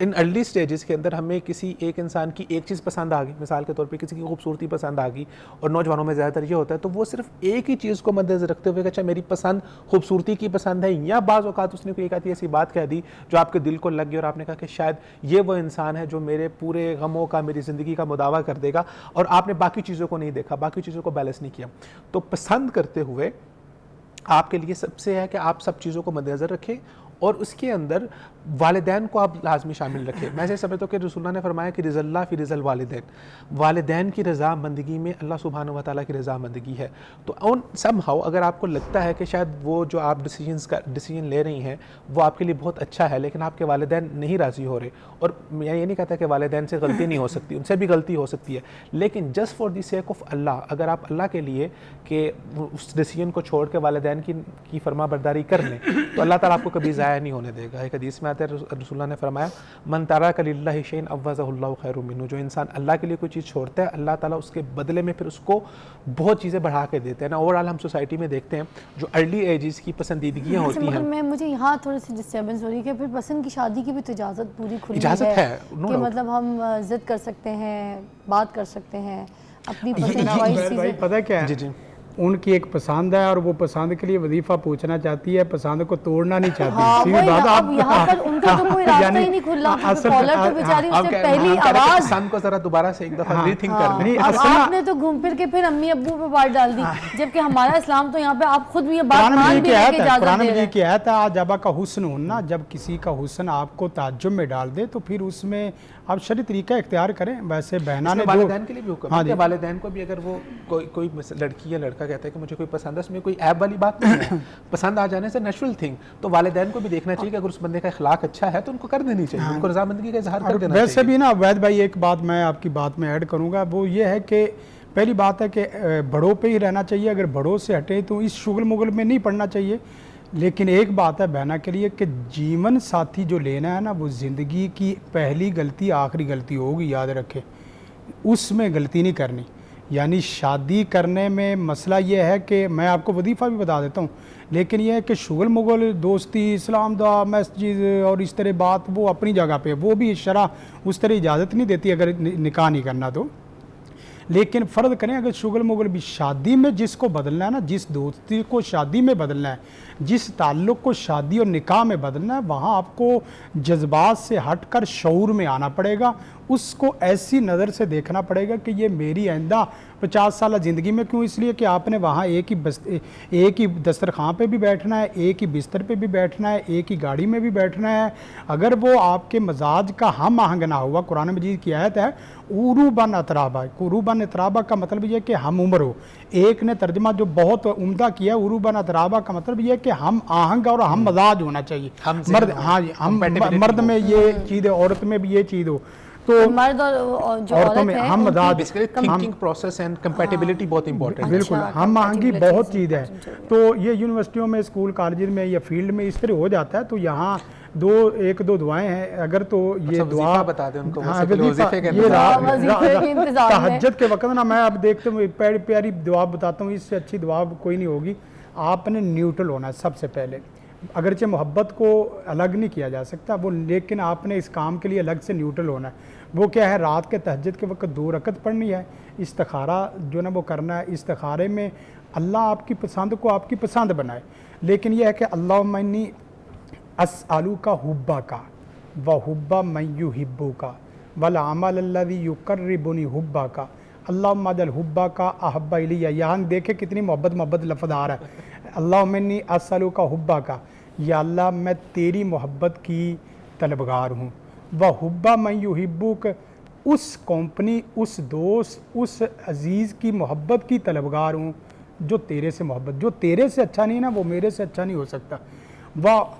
ان ارلی سٹیجز کے اندر ہمیں کسی ایک انسان کی ایک چیز پسند آ گئی، مثال کے طور پہ کسی کی خوبصورتی پسند آ گئی، اور نوجوانوں میں زیادہ تر یہ ہوتا ہے تو وہ صرف ایک ہی چیز کو مد نظر رکھتے ہوئے کہ اچھا میری پسند خوبصورتی کی پسند ہے، یا بعض اوقات اس نے کوئی ایک آدھی ایسی بات کہہ دی جو آپ کے دل کو لگ گئی اور آپ نے کہا کہ شاید یہ وہ انسان ہے جو میرے پورے غموں کا، میری زندگی کا مداوع کر دے گا، اور آپ نے باقی چیزوں کو نہیں دیکھا، باقی چیزوں کو بیلنس نہیں کیا. تو پسند کرتے ہوئے آپ کے لیے سب سے ہے کہ آپ سب چیزوں کو مد نظر رکھیں، اور اس کے اندر والدین کو آپ لازمی شامل رکھیں. میں سمجھتا ہوں کہ رسول اللہ نے فرمایا کہ رضا اللہ فی رضا الوالدین، والدین کی رضا مندگی میں اللہ سبحانہ و تعالیٰ کی رضا مندگی ہے. تو اون سم ہاؤ اگر آپ کو لگتا ہے کہ شاید وہ جو آپ ڈیسیجن لے رہی ہیں وہ آپ کے لیے بہت اچھا ہے، لیکن آپ کے والدین نہیں راضی ہو رہے، اور میں یہ نہیں کہتا کہ والدین سے غلطی نہیں ہو سکتی، ان سے بھی غلطی ہو سکتی ہے، لیکن just for the sake of Allah, اگر آپ اللہ کے لیے کہ اس ڈیسیجن کو چھوڑ کے والدین کی فرما برداری کر لیں تو اللہ تعالیٰ آپ کو کبھی ضائع نہیں ہونے دے گا. ایک حدیث میں آتا ہے رسول اللہ نے فرمایا من ترک للہ شیئا عوضہ اللہ خیر منہ، جو انسان اللہ کے لیے کوئی چیز چھوڑتا ہے اللہ تعالیٰ اس کے بدلے میں پھر اس کو بہت چیزیں بڑھا کے دیتے ہیں نا. اوورآل ہم سوسائٹی میں دیکھتے ہیں جو ارلی ایجز کی پسندیدگیاں ہوتی ہیں.
مگر مجھے یہاں تھوڑی سی ڈسٹربنس ہو رہی ہے کہ پھر پسند کی شادی کی بھی تو اجازت پوری کھلی
اجازت ہے
کہ مطلب ہم ضد کر سکتے ہیں، بات کر سکتے ہیں اپنی پسند چیزیں.
پتہ کیا ہے،
جی جی
ان کی ایک پسند ہے اور وہ پسند کے لیے وظیفہ پوچھنا چاہتی ہے، پسند کو توڑنا نہیں چاہتی.
اب یہاں پر ان کا تو کوئی راستہ ہی نہیں کھلا، کالر تو بیچاری اس سے پہلی آواز
پسند کو ذرا دوبارہ سے ایک دفعہ ری تھنک کر لیں.
اب آپ نے تو گھوم پھر کے پھر امی ابو پہ بات ڈال دی، جبکہ ہمارا اسلام تو یہاں پہ آپ خود بھی یہ بات مان بھی لے کے اجازت
قرآن
دے رہے
مجید کی آیت ہے جب کا حسن ہونا، جب کسی کا حسن آپ کو تعجب میں ڈال دے تو پھر اس میں آپ شرعی طریقہ اختیار کریں. ویسے بہنا نے
والدین کے لیے بھی حکم ہے کہ والدین کو بھی اگر وہ کوئی لڑکی یا لڑکا کہتا ہے کہ مجھے کوئی پسند ہے، اس میں کوئی عیب والی بات نہیں ہے، پسند آ جانے سے نیچرل تھنگ، تو والدین کو بھی دیکھنا چاہیے کہ اگر اس بندے کا اخلاق اچھا ہے تو ان کو کر دینی چاہیے، ان کو رضامندگی کا اظہار کر دینا چاہیے.
ویسے بھی نا عبید بھائی ایک بات میں آپ کی بات میں ایڈ کروں گا، وہ یہ ہے کہ پہلی بات ہے کہ بڑوں پہ ہی رہنا چاہیے، اگر بڑوں سے ہٹے تو اس شغل مغل میں نہیں پڑنا چاہیے. لیکن ایک بات ہے بہنا کے لیے کہ جیون ساتھی جو لینا ہے نا وہ زندگی کی پہلی غلطی آخری غلطی ہوگی، یاد رکھے، اس میں غلطی نہیں کرنی. یعنی شادی کرنے میں مسئلہ یہ ہے کہ میں آپ کو وظیفہ بھی بتا دیتا ہوں، لیکن یہ ہے کہ شغل مغل، دوستی، اسلام دا، مسجد اور اس طرح بات وہ اپنی جگہ پہ، وہ بھی شرع اس طرح اجازت نہیں دیتی اگر نکاح نہیں کرنا تو. لیکن فرض کریں اگر شغل مغل بھی شادی میں جس کو بدلنا ہے نا، جس دوستی کو شادی میں بدلنا ہے، جس تعلق کو شادی اور نکاح میں بدلنا ہے، وہاں آپ کو جذبات سے ہٹ کر شعور میں آنا پڑے گا. اس کو ایسی نظر سے دیکھنا پڑے گا کہ یہ میری آئندہ 50 سالہ زندگی میں کیوں، اس لیے کہ آپ نے وہاں ایک ہی دسترخوان پہ بھی بیٹھنا ہے، ایک ہی بستر پہ بھی بیٹھنا ہے، ایک ہی گاڑی میں بھی بیٹھنا ہے. اگر وہ آپ کے مزاج کا ہم آہنگ نہ ہوا، قرآن مجید کی آیت ہے عروباً اترابا. عروباً اترابا کا مطلب یہ ہے کہ ہم عمر ہو. ایک نے ترجمہ جو بہت عمدہ کیا ہے عروباً اترابا کا مطلب یہ ہے کہ ہم آہنگ اور ہم مزاج ہونا چاہیے. مرد، ہاں جی، ہم مرد میں یہ چیز ہے، عورت میں بھی یہ چیز ہو. تو
مرد اور جو عورت ہے
ہم مزاج،
basically thinking process and compatibility بہت امپورٹنٹ.
بالکل ہم آہنگی بہت چیز ہے. تو یہ یونیورسٹیوں میں، اسکول کالجز میں یا فیلڈ میں اس طرح ہو جاتا ہے. تو یہاں ایک دو دعائیں ہیں، اگر تو یہ دعا
بتا دیں ان کو،
تہجد کے وقت نا، میں اب دیکھتے ہوں پیاری پیاری دعا بتاتا ہوں، اس سے اچھی دعا کوئی نہیں ہوگی. آپ نے نیوٹرل ہونا ہے سب سے پہلے. اگرچہ محبت کو الگ نہیں کیا جا سکتا وہ، لیکن آپ نے اس کام کے لیے الگ سے نیوٹرل ہونا ہے. وہ کیا ہے، رات کے تہجد کے وقت 2 رکعت پڑھنی ہے. استخارہ جو نا وہ کرنا ہے. استخارے میں اللہ آپ کی پسند کو آپ کی پسند بنائے، لیکن یہ ہے کہ اللہم انی اسألوک حبک وحب من یحبک والعمل الذی یقربنی حبک اللہم اجعل حبک احب الی. یہاں دیکھیں کتنی محبت لفظ آ رہا ہے. اللہم انی اسألوک حبک، یا اللہ میں تیری محبت کی طلبگار ہوں. وحب من یحبک، اس کمپنی، اس دوست، اس عزیز کی محبت کی طلبگار ہوں جو تیرے سے محبت، جو تیرے سے اچھا نہیں نا وہ میرے سے اچھا نہیں ہو سکتا.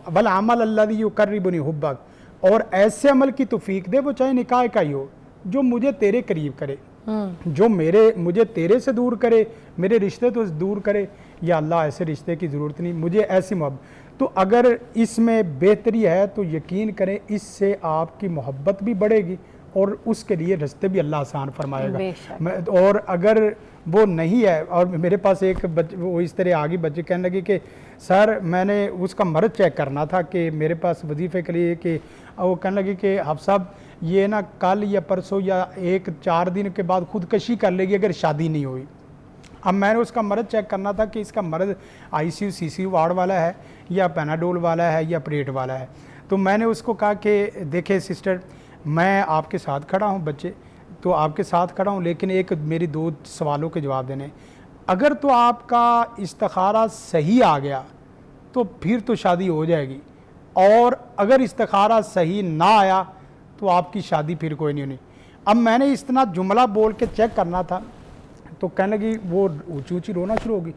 والعمل الذی یقربنی حبک، اور ایسے عمل کی توفیق دے، وہ چاہے نکاح کا ہی ہو، جو مجھے تیرے قریب کرے، جو مجھے تیرے سے دور کرے، میرے رشتے تو دور کرے. یا اللہ ایسے رشتے کی ضرورت نہیں، مجھے ایسی محبت. تو اگر اس میں بہتری ہے تو یقین کریں اس سے آپ کی محبت بھی بڑھے گی اور اس کے لیے رستے بھی اللہ آسان فرمائے
بے
گا.
شک.
اور اگر وہ نہیں ہے, اور میرے پاس ایک وہ اس طرح آگے بچے کہنے لگے کہ سر میں نے اس کا مرض چیک کرنا تھا کہ میرے پاس وظیفے کے لیے, کہ وہ کہنے لگے کہ حافظ صاحب یہ نا کل یا پرسوں یا 4 دن کے بعد خودکشی کر لے گی اگر شادی نہیں ہوئی. اب میں نے اس کا مرض چیک کرنا تھا کہ اس کا مرض ICU CCU وارڈ والا ہے یا پیناڈول والا ہے یا پریٹ والا ہے. تو میں نے اس کو کہا کہ دیکھیں سسٹر, میں آپ کے ساتھ کھڑا ہوں, بچے تو آپ کے ساتھ کھڑا ہوں, لیکن ایک میری 2 سوالوں کے جواب دینے. اگر تو آپ کا استخارہ صحیح آ گیا تو پھر تو شادی ہو جائے گی, اور اگر استخارہ صحیح نہ آیا تو آپ کی شادی پھر کوئی نہیں ہونی. اب میں نے اتنا جملہ بول کے چیک کرنا تھا تو کہنے لگی, وہ اونچی اونچی رونا شروع ہوگی,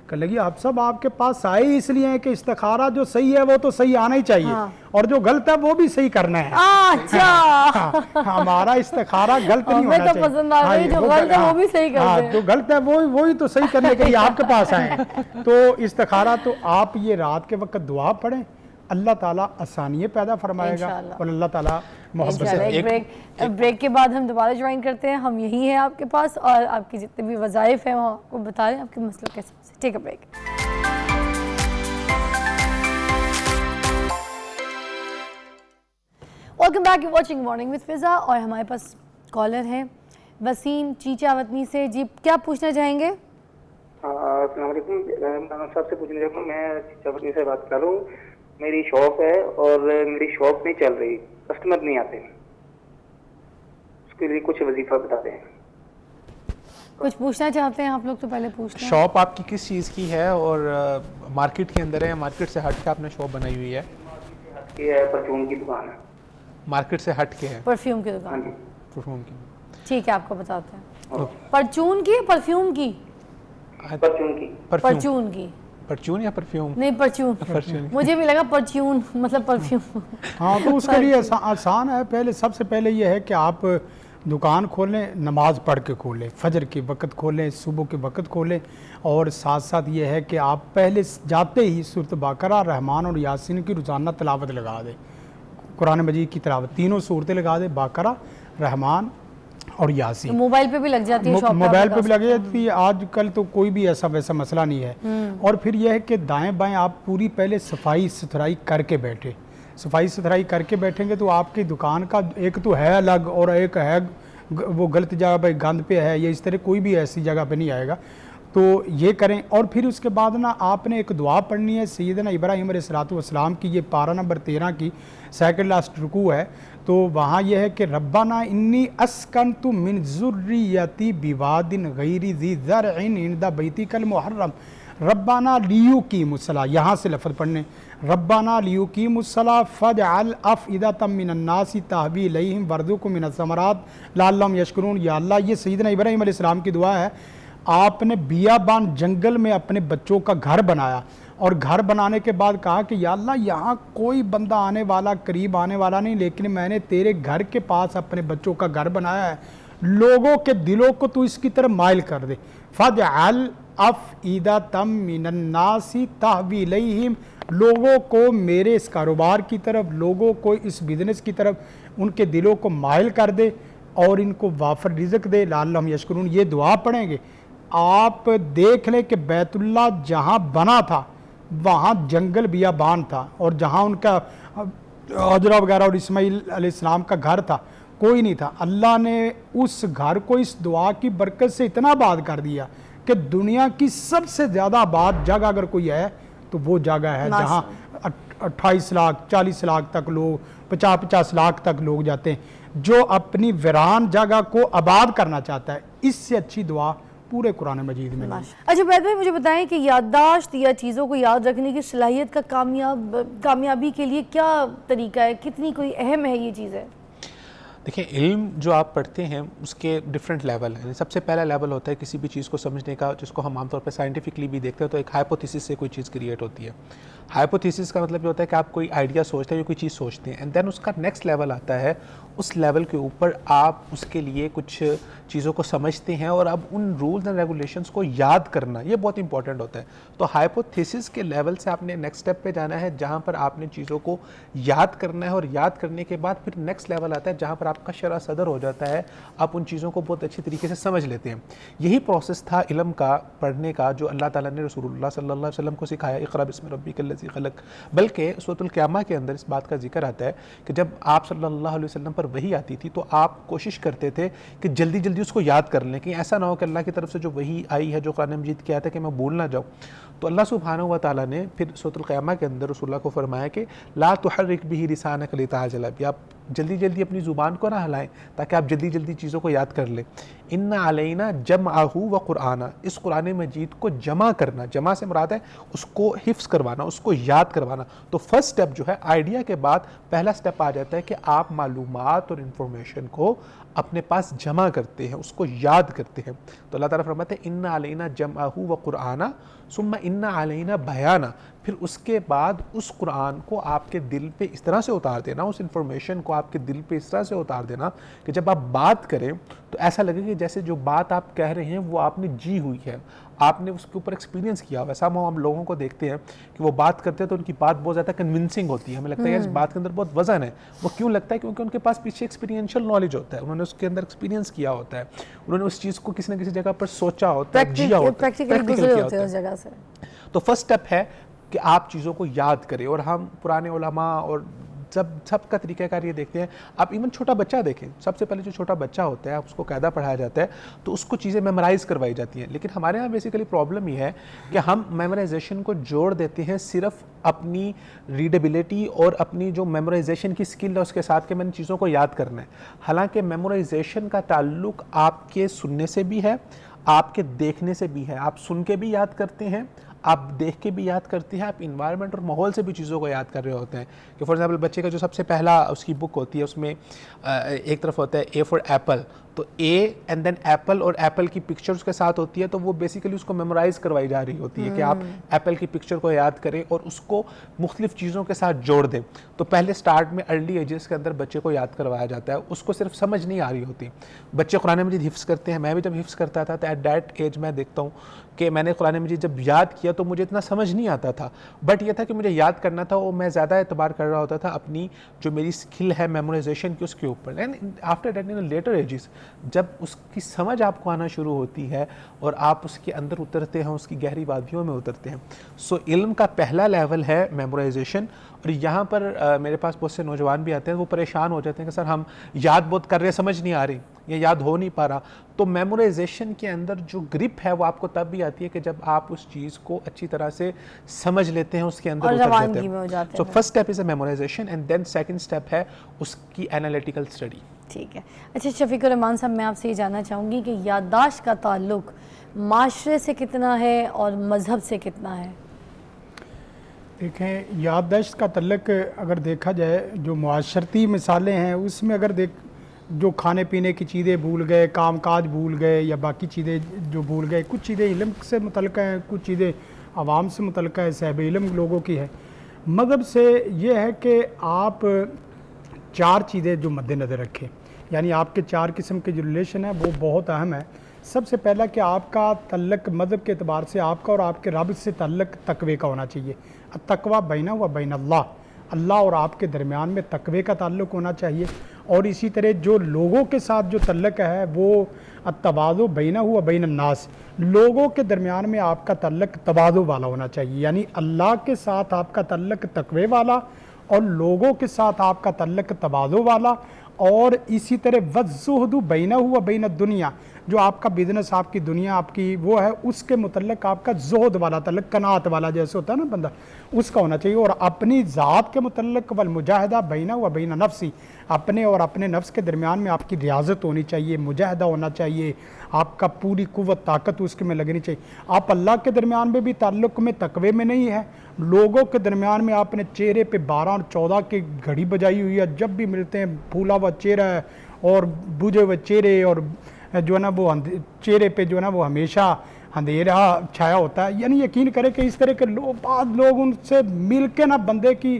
کہنے لگی آپ سب آپ کے پاس آئے اس لیے ہیں کہ استخارہ جو صحیح ہے وہ تو صحیح آنا ہی چاہیے, اور جو غلط ہے وہ بھی صحیح کرنا ہے.
اچھا
ہمارا استخارہ غلط نہیں ہونا
ہمیں تو
چاہیے.
پسند آ گئی, جو غلط ہے وہ بھی صحیح کر دیں.
جو غلط ہے وہی تو صحیح کرنے کے لیے آپ کے پاس آئے ہیں. تو استخارہ تو آپ یہ رات کے وقت دعا پڑھیں, اللہ تعالیٰ آسانیاں پیدا فرمائے گا, اور اللہ تعالیٰ محبت سے.
ایک بریک کے بعد ہم دوبارہ جوائن کرتے ہیں. ہم یہی ہیں آپ کے پاس, اور آپ کی جتنے بھی وظائف ہیں وہ آپ کو بتا رہے ہیں آپ کے مسئلوں کے حساب سے. Take a break. Welcome back, you watching morning with Faza, اور ہمارے پاس کالر ہیں وسیم چیچا وطنی سے. جی کیا پوچھنا چاہیں گے؟
السلام علیکم. میں صاحب سے پوچھنا چاہتا ہوں, میں چیچا وطنی سے بات کر رہا ہوں. میری شاپ ہے اور میری شاپ نہیں چل رہی, کسٹمر نہیں آتے, اس کے لیے کچھ وظیفہ بتا دیں.
کچھ پوچھنا چاہتے ہیں آپ لوگ تو پہلے پوچھ لیں.
شاپ آپ کی کس چیز کی ہے, اور مارکیٹ کے اندر ہے, مارکیٹ سے ہٹ کے آپ نے شاپ بنائی ہوئی ہے؟
یہ ہے پرچون کی دکان ہے.
مارکیٹ سے ہٹ کے ہے,
پرفیوم کی
ہاں
دکان.
جی.
پرفیوم کی.
ٹھیک ہے, آپ کو بتاتے ہیں. پرچون کی پرفیوم کی؟
پرچون کی.
پرچون کی.
پرچون یا پرفیوم؟
نہیں پرچون, مجھے بھی لگا پرچون مطلب پرفیوم.
ہاں تو اس کے لیے آسان ہے. سب سے پہلے یہ ہے کہ آپ دکان کھولیں, نماز پڑھ کے کھولیں, فجر کے وقت کھولیں, صبح کے وقت کھولیں, اور ساتھ ساتھ یہ ہے کہ آپ پہلے جاتے ہی سورۃ بقرہ, رحمان اور یاسین کی روزانہ تلاوت لگا دیں. قرآن مجید کی تلاوت تینوں صورتیں لگا دیں, بقرہ, رحمان اور یاسین.
موبائل پہ بھی لگ جاتی ہے,
موبائل پہ بھی لگ جاتی ہے. آج کل تو کوئی بھی ایسا ویسا مسئلہ نہیں ہے. اور پھر یہ ہے کہ دائیں بائیں آپ پوری پہلے صفائی ستھرائی کر کے بیٹھے. صفائی ستھرائی کر کے بیٹھیں گے تو آپ کی دکان کا ایک تو ہے الگ, اور ایک ہے وہ غلط جگہ پہ گند پہ ہے, یا اس طرح کوئی بھی ایسی جگہ پہ نہیں آئے گا. تو یہ کریں. اور پھر اس کے بعد نا آپ نے ایک دعا پڑھنی ہے سیدنا ابراہیم علیہ السلام کی, یہ پارہ نمبر 13 کی سیکنڈ لاسٹ رکوع ہے. تو وہاں یہ ہے کہ ربنا انی اسکنت من ذریتی بواد غیر ذی زرع عند بیتک المحرم ربنا لیقیموا الصلاۃ. یہاں سے لفظ پڑھنے, ربنا لیقیموا الصلاۃ فاجعل افئدۃ من الناس تہوی الیہم وارزقھم من الثمرات لعلہم یشکرون. یا اللہ, یہ سیدنا ابراہیم علیہ السلام کی دعا ہے. آپ نے بیابان جنگل میں اپنے بچوں کا گھر بنایا, اور گھر بنانے کے بعد کہا کہ یا اللہ یہاں کوئی بندہ آنے والا, قریب آنے والا نہیں, لیکن میں نے تیرے گھر کے پاس اپنے بچوں کا گھر بنایا ہے, لوگوں کے دلوں کو تو اس کی طرف مائل کر دے. فَجْعَلْ أَفْئِدَةً مِّنَ النَّاسِ تَهْوِي إِلَيْهِمْ, لوگوں کو میرے اس کاروبار کی طرف, لوگوں کو اس بزنس کی طرف, ان کے دلوں کو مائل کر دے, اور ان کو وافر رزق دے. لعلہم یشکرون. یہ دعا پڑھیں گے آپ دیکھ لیں کہ بیت اللہ جہاں بنا تھا وہاں جنگل بیابان تھا, اور جہاں ان کا حجرہ وغیرہ اور اسماعیل علیہ السلام کا گھر تھا کوئی نہیں تھا. اللہ نے اس گھر کو اس دعا کی برکت سے اتنا آباد کر dیا کہ دنیا کی سب سے زیادہ آباد جگہ اگر کوئی ہے تو وہ جگہ ہے جہاں 28 لاکھ 40 لاکھ تک لوگ, 50 لاکھ تک لوگ جاتے ہیں. جو اپنی ویران جگہ کو آباد کرنا چاہتا ہے, اس سے اچھی دعا پورے قرآن مجید میں نہیں.
اچھا بید بھائی, مجھے بتائیں کہ یادداشت یا چیزوں کو یاد رکھنے کی صلاحیت کا کامیابی کے لیے کیا طریقہ ہے, کتنی کوئی اہم ہے یہ چیز ہے؟
دیکھیں, علم جو آپ پڑھتے ہیں اس کے ڈفرینٹ لیول ہیں. سب سے پہلا لیول ہوتا ہے کسی بھی چیز کو سمجھنے کا, جس کو ہم عام طور پہ سائنٹیفکلی بھی دیکھتے ہیں. تو ایک ہائپوتھیسس سے کوئی چیز کریٹ ہوتی ہے. ہائپوتھیسس کا مطلب یہ ہوتا ہے کہ آپ کوئی آئیڈیا سوچتے ہیں یا کوئی چیز سوچتے ہیں, اینڈ دین اس کا نیکسٹ لیول آتا ہے اس لیول کے اوپر آپ اس کے لیے کچھ چیزوں کو سمجھتے ہیں اور اب ان رولز اینڈ ریگولیشنز کو یاد کرنا یہ بہت امپورٹنٹ ہوتا ہے. تو ہائپوتھیسس کے لیول سے آپ نے نیکسٹ اسٹیپ پہ جانا ہے جہاں پر آپ نے چیزوں کو یاد کرنا ہے, اور یاد کرنے کے بعد پھر نیکسٹ لیول آتا ہے جہاں پر آپ کا شرح صدر ہو جاتا ہے, آپ ان چیزوں کو بہت اچھی طریقے سے سمجھ لیتے ہیں. یہی پروسیس تھا علم کا پڑھنے کا جو اللہ تعالیٰ نے رسول اللہ صلی اللہ علیہ وسلم کو سکھایا, اقرا بسم ربک الذی خلق. بلکہ سورۃ القیامہ کے اندر اس بات کا ذکر آتا ہے کہ جب آپ صلی اللہ علیہ وسلم پر وحی آتی تھی تو آپ کوشش کرتے تھے کہ جلدی جلدی اس کو یاد کر لیں, کہ ایسا نہ ہو کہ اللہ کی طرف سے جو وحی آئی ہے جو قرآن مجید کی آیت ہے کہ میں بھول نہ جاؤں. تو اللہ سبحانہ و تعالیٰ نے پھر سورۃ القیامہ کے اندر رسول اللہ کو فرمایا کہ لا تحرک بہ لسانک لتعجل بہ, آپ جلدی جلدی اپنی زبان کو نہ ہلائیں تاکہ آپ جلدی جلدی چیزوں کو یاد کر لیں. ان علینا جمعہ و قرآنہ, اس قرآن مجید کو جمع کرنا, جمع سے مراد ہے اس کو حفظ کروانا, اس کو یاد کروانا. تو فرسٹ سٹیپ جو ہے آئیڈیا کے بعد پہلا سٹیپ آ جاتا ہے کہ آپ معلومات اور انفارمیشن کو اپنے پاس جمع کرتے ہیں, اس کو یاد کرتے ہیں. تو اللہ تعالیٰ فرماتے ہیں ان علینا جمعہ و قرآنہ ثم ان علینا بیانہ, پھر اس کے بعد اس قرآن کو آپ کے دل پہ اس طرح سے اتار دینا, اس انفارمیشن کو آپ کے دل پہ اس طرح سے اتار دینا کہ جب آپ بات کریں تو ایسا لگے کہ جیسے جو بات آپ کہہ رہے ہیں وہ آپ نے جی ہوئی ہے, آپ نے اس کے اوپر ایکسپیرینس کیا. ویسا ہم لوگوں کو دیکھتے ہیں کہ وہ بات کرتے ہیں تو ان کی بات بہت زیادہ کنونسنگ ہوتی ہے, ہمیں لگتا ہے یار اس بات کے اندر بہت وزن ہے. وہ کیوں لگتا ہے؟ کیونکہ ان کے پاس پیچھے ایکسپیرینشیل نالج ہوتا ہے, انہوں نے اس کے اندر ایکسپیرینس کیا ہوتا ہے, انہوں نے اس چیز کو کسی نہ کسی جگہ پر سوچا ہوتا ہے, جیا ہوتا ہے,
پریکٹیکلی گزرے ہوتے ہیں اس جگہ سے.
تو فرسٹ سٹیپ ہے کہ آپ چیزوں کو یاد کریں. اور ہم پرانے علماء اور سب کا طریقہ کار یہ دیکھتے ہیں, آپ ایون چھوٹا بچہ دیکھیں, سب سے پہلے جو چھوٹا بچہ ہوتا ہے آپ اس کو قاعدہ پڑھایا جاتا ہے تو اس کو چیزیں میمورائز کروائی جاتی ہیں. لیکن ہمارے ہاں بیسیکلی پرابلم یہ ہے کہ ہم میمورائزیشن کو جوڑ دیتے ہیں صرف اپنی ریڈیبلٹی اور اپنی جو میمورائزیشن کی سکل ہے اس کے ساتھ کہ میں نے چیزوں کو یاد کرنا ہے. حالانکہ میمورائزیشن کا تعلق آپ کے سننے سے بھی ہے, آپ کے دیکھنے سے بھی ہے. آپ سن کے بھی یاد کرتے ہیں, آپ دیکھ کے بھی یاد کرتے ہیں, آپ انوائرمنٹ اور ماحول سے بھی چیزوں کو یاد کر رہے ہوتے ہیں. کہ فار ایگزامپل بچے کا جو سب سے پہلا اس کی بک ہوتی ہے اس میں ایک طرف ہوتا ہے اے فار ایپل, تو اے اینڈ دین ایپل اور ایپل کی پکچر اس کے ساتھ ہوتی ہے, تو وہ بیسیکلی اس کو میمورائز کروائی جا رہی ہوتی ہے کہ آپ ایپل کی پکچر کو یاد کریں اور اس کو مختلف چیزوں کے ساتھ جوڑ دیں. تو پہلے سٹارٹ میں ارلی ایجز کے اندر بچے کو یاد کروایا جاتا ہے, اس کو صرف سمجھ نہیں آ رہی ہوتی. بچے قرآن مجید حفظ کرتے ہیں, میں بھی جب حفظ کرتا تھا تو ایٹ دیٹ ایج میں دیکھتا ہوں کہ میں نے قرآن مجید جب یاد کیا تو مجھے اتنا سمجھ نہیں آتا تھا, بٹ یہ تھا کہ مجھے یاد کرنا تھا اور میں زیادہ اعتبار کر رہا ہوتا تھا اپنی جو میری سکل ہے میمورائزیشن کی اس کے اوپر. And after that in later ages جب اس کی سمجھ آپ کو آنا شروع ہوتی ہے اور آپ اس کے اندر اترتے ہیں, اس کی گہری وادیوں میں اترتے ہیں. سو علم کا پہلا لیول ہے میمورائزیشن. اور یہاں پر میرے پاس بہت سے نوجوان بھی آتے ہیں, وہ پریشان ہو جاتے ہیں کہ سر ہم یاد بہت کر رہے ہیں, سمجھ نہیں آ رہی, یہ یاد ہو نہیں پا رہا. تو میمورائزیشن کے اندر جو گرپ ہے وہ آپ کو تب بھی آتی ہے کہ جب آپ اس چیز کو اچھی طرح سے سمجھ لیتے ہیں, اس کے اندر اتر جاتے ہیں. So first step is a memorization and then second step ہے اس کی انالیٹیکل اسٹڈی.
ٹھیک ہے. اچھا شفیق الرحمان صاحب, میں آپ سے یہ جاننا چاہوں گی کہ یادداشت کا تعلق معاشرے سے کتنا ہے اور مذہب سے کتنا ہے؟
دیکھیں, یادداشت کا تعلق اگر دیکھا جائے جو معاشرتی مثالیں ہیں اس میں اگر جو کھانے پینے کی چیزیں بھول گئے, کام کاج بھول گئے یا باقی چیزیں جو بھول گئے, کچھ چیزیں علم سے متعلقہ ہیں, کچھ چیزیں عوام سے متعلقہ ہے, صاحب علم لوگوں کی ہے. مذہب سے یہ ہے کہ آپ 4 چیزیں جو مد نظر رکھیں, یعنی آپ کے 4 قسم کے جو ریلیشن ہیں وہ بہت اہم ہے. سب سے پہلا کہ آپ کا تعلق مذہب کے اعتبار سے آپ کا اور آپ کے رب سے تعلق تقوی کا ہونا چاہیے. التقویٰ بینہ و بین اللہ, اللہ اور آپ کے درمیان میں تقوی کا تعلق ہونا چاہیے. اور اسی طرح جو لوگوں کے ساتھ جو تعلق ہے وہ التواضع بینہ و بین الناس, لوگوں کے درمیان میں آپ کا تعلق تواضع والا ہونا چاہیے. یعنی اللہ کے ساتھ آپ کا تعلق تقوی والا اور لوگوں کے ساتھ آپ کا تعلق تواضع والا. اور اسی طرح والزہد بینہ و بین الدنیا, جو آپ کا بزنس, آپ کی دنیا, آپ کی وہ ہے, اس کے متعلق آپ کا زہد والا تعلق, قناعت والا جیسے ہوتا ہے نا بندہ, اس کا ہونا چاہیے. اور اپنی ذات کے متعلق والمجاہدہ بینہ و بین نفسی, اپنے اور اپنے نفس کے درمیان میں آپ کی ریاضت ہونی چاہیے, مجاہدہ ہونا چاہیے, آپ کا پوری قوت طاقت اس کے میں لگنی چاہیے. آپ اللہ کے درمیان میں بھی تعلق میں تقوی میں نہیں ہے, لوگوں کے درمیان میں آپ نے چہرے پہ 12 اور 14 کی گھڑی بجائی ہوئی ہے, جب بھی ملتے ہیں پھولا ہوا چہرہ ہے اور بجھے ہوئے چہرے, اور جو ہے نا وہ چہرے پہ جو ہے نا وہ ہمیشہ اندھیرا چھایا ہوتا ہے. یعنی یقین کرے کہ اس طرح کے بعض لوگ ان سے مل کے نا بندے کی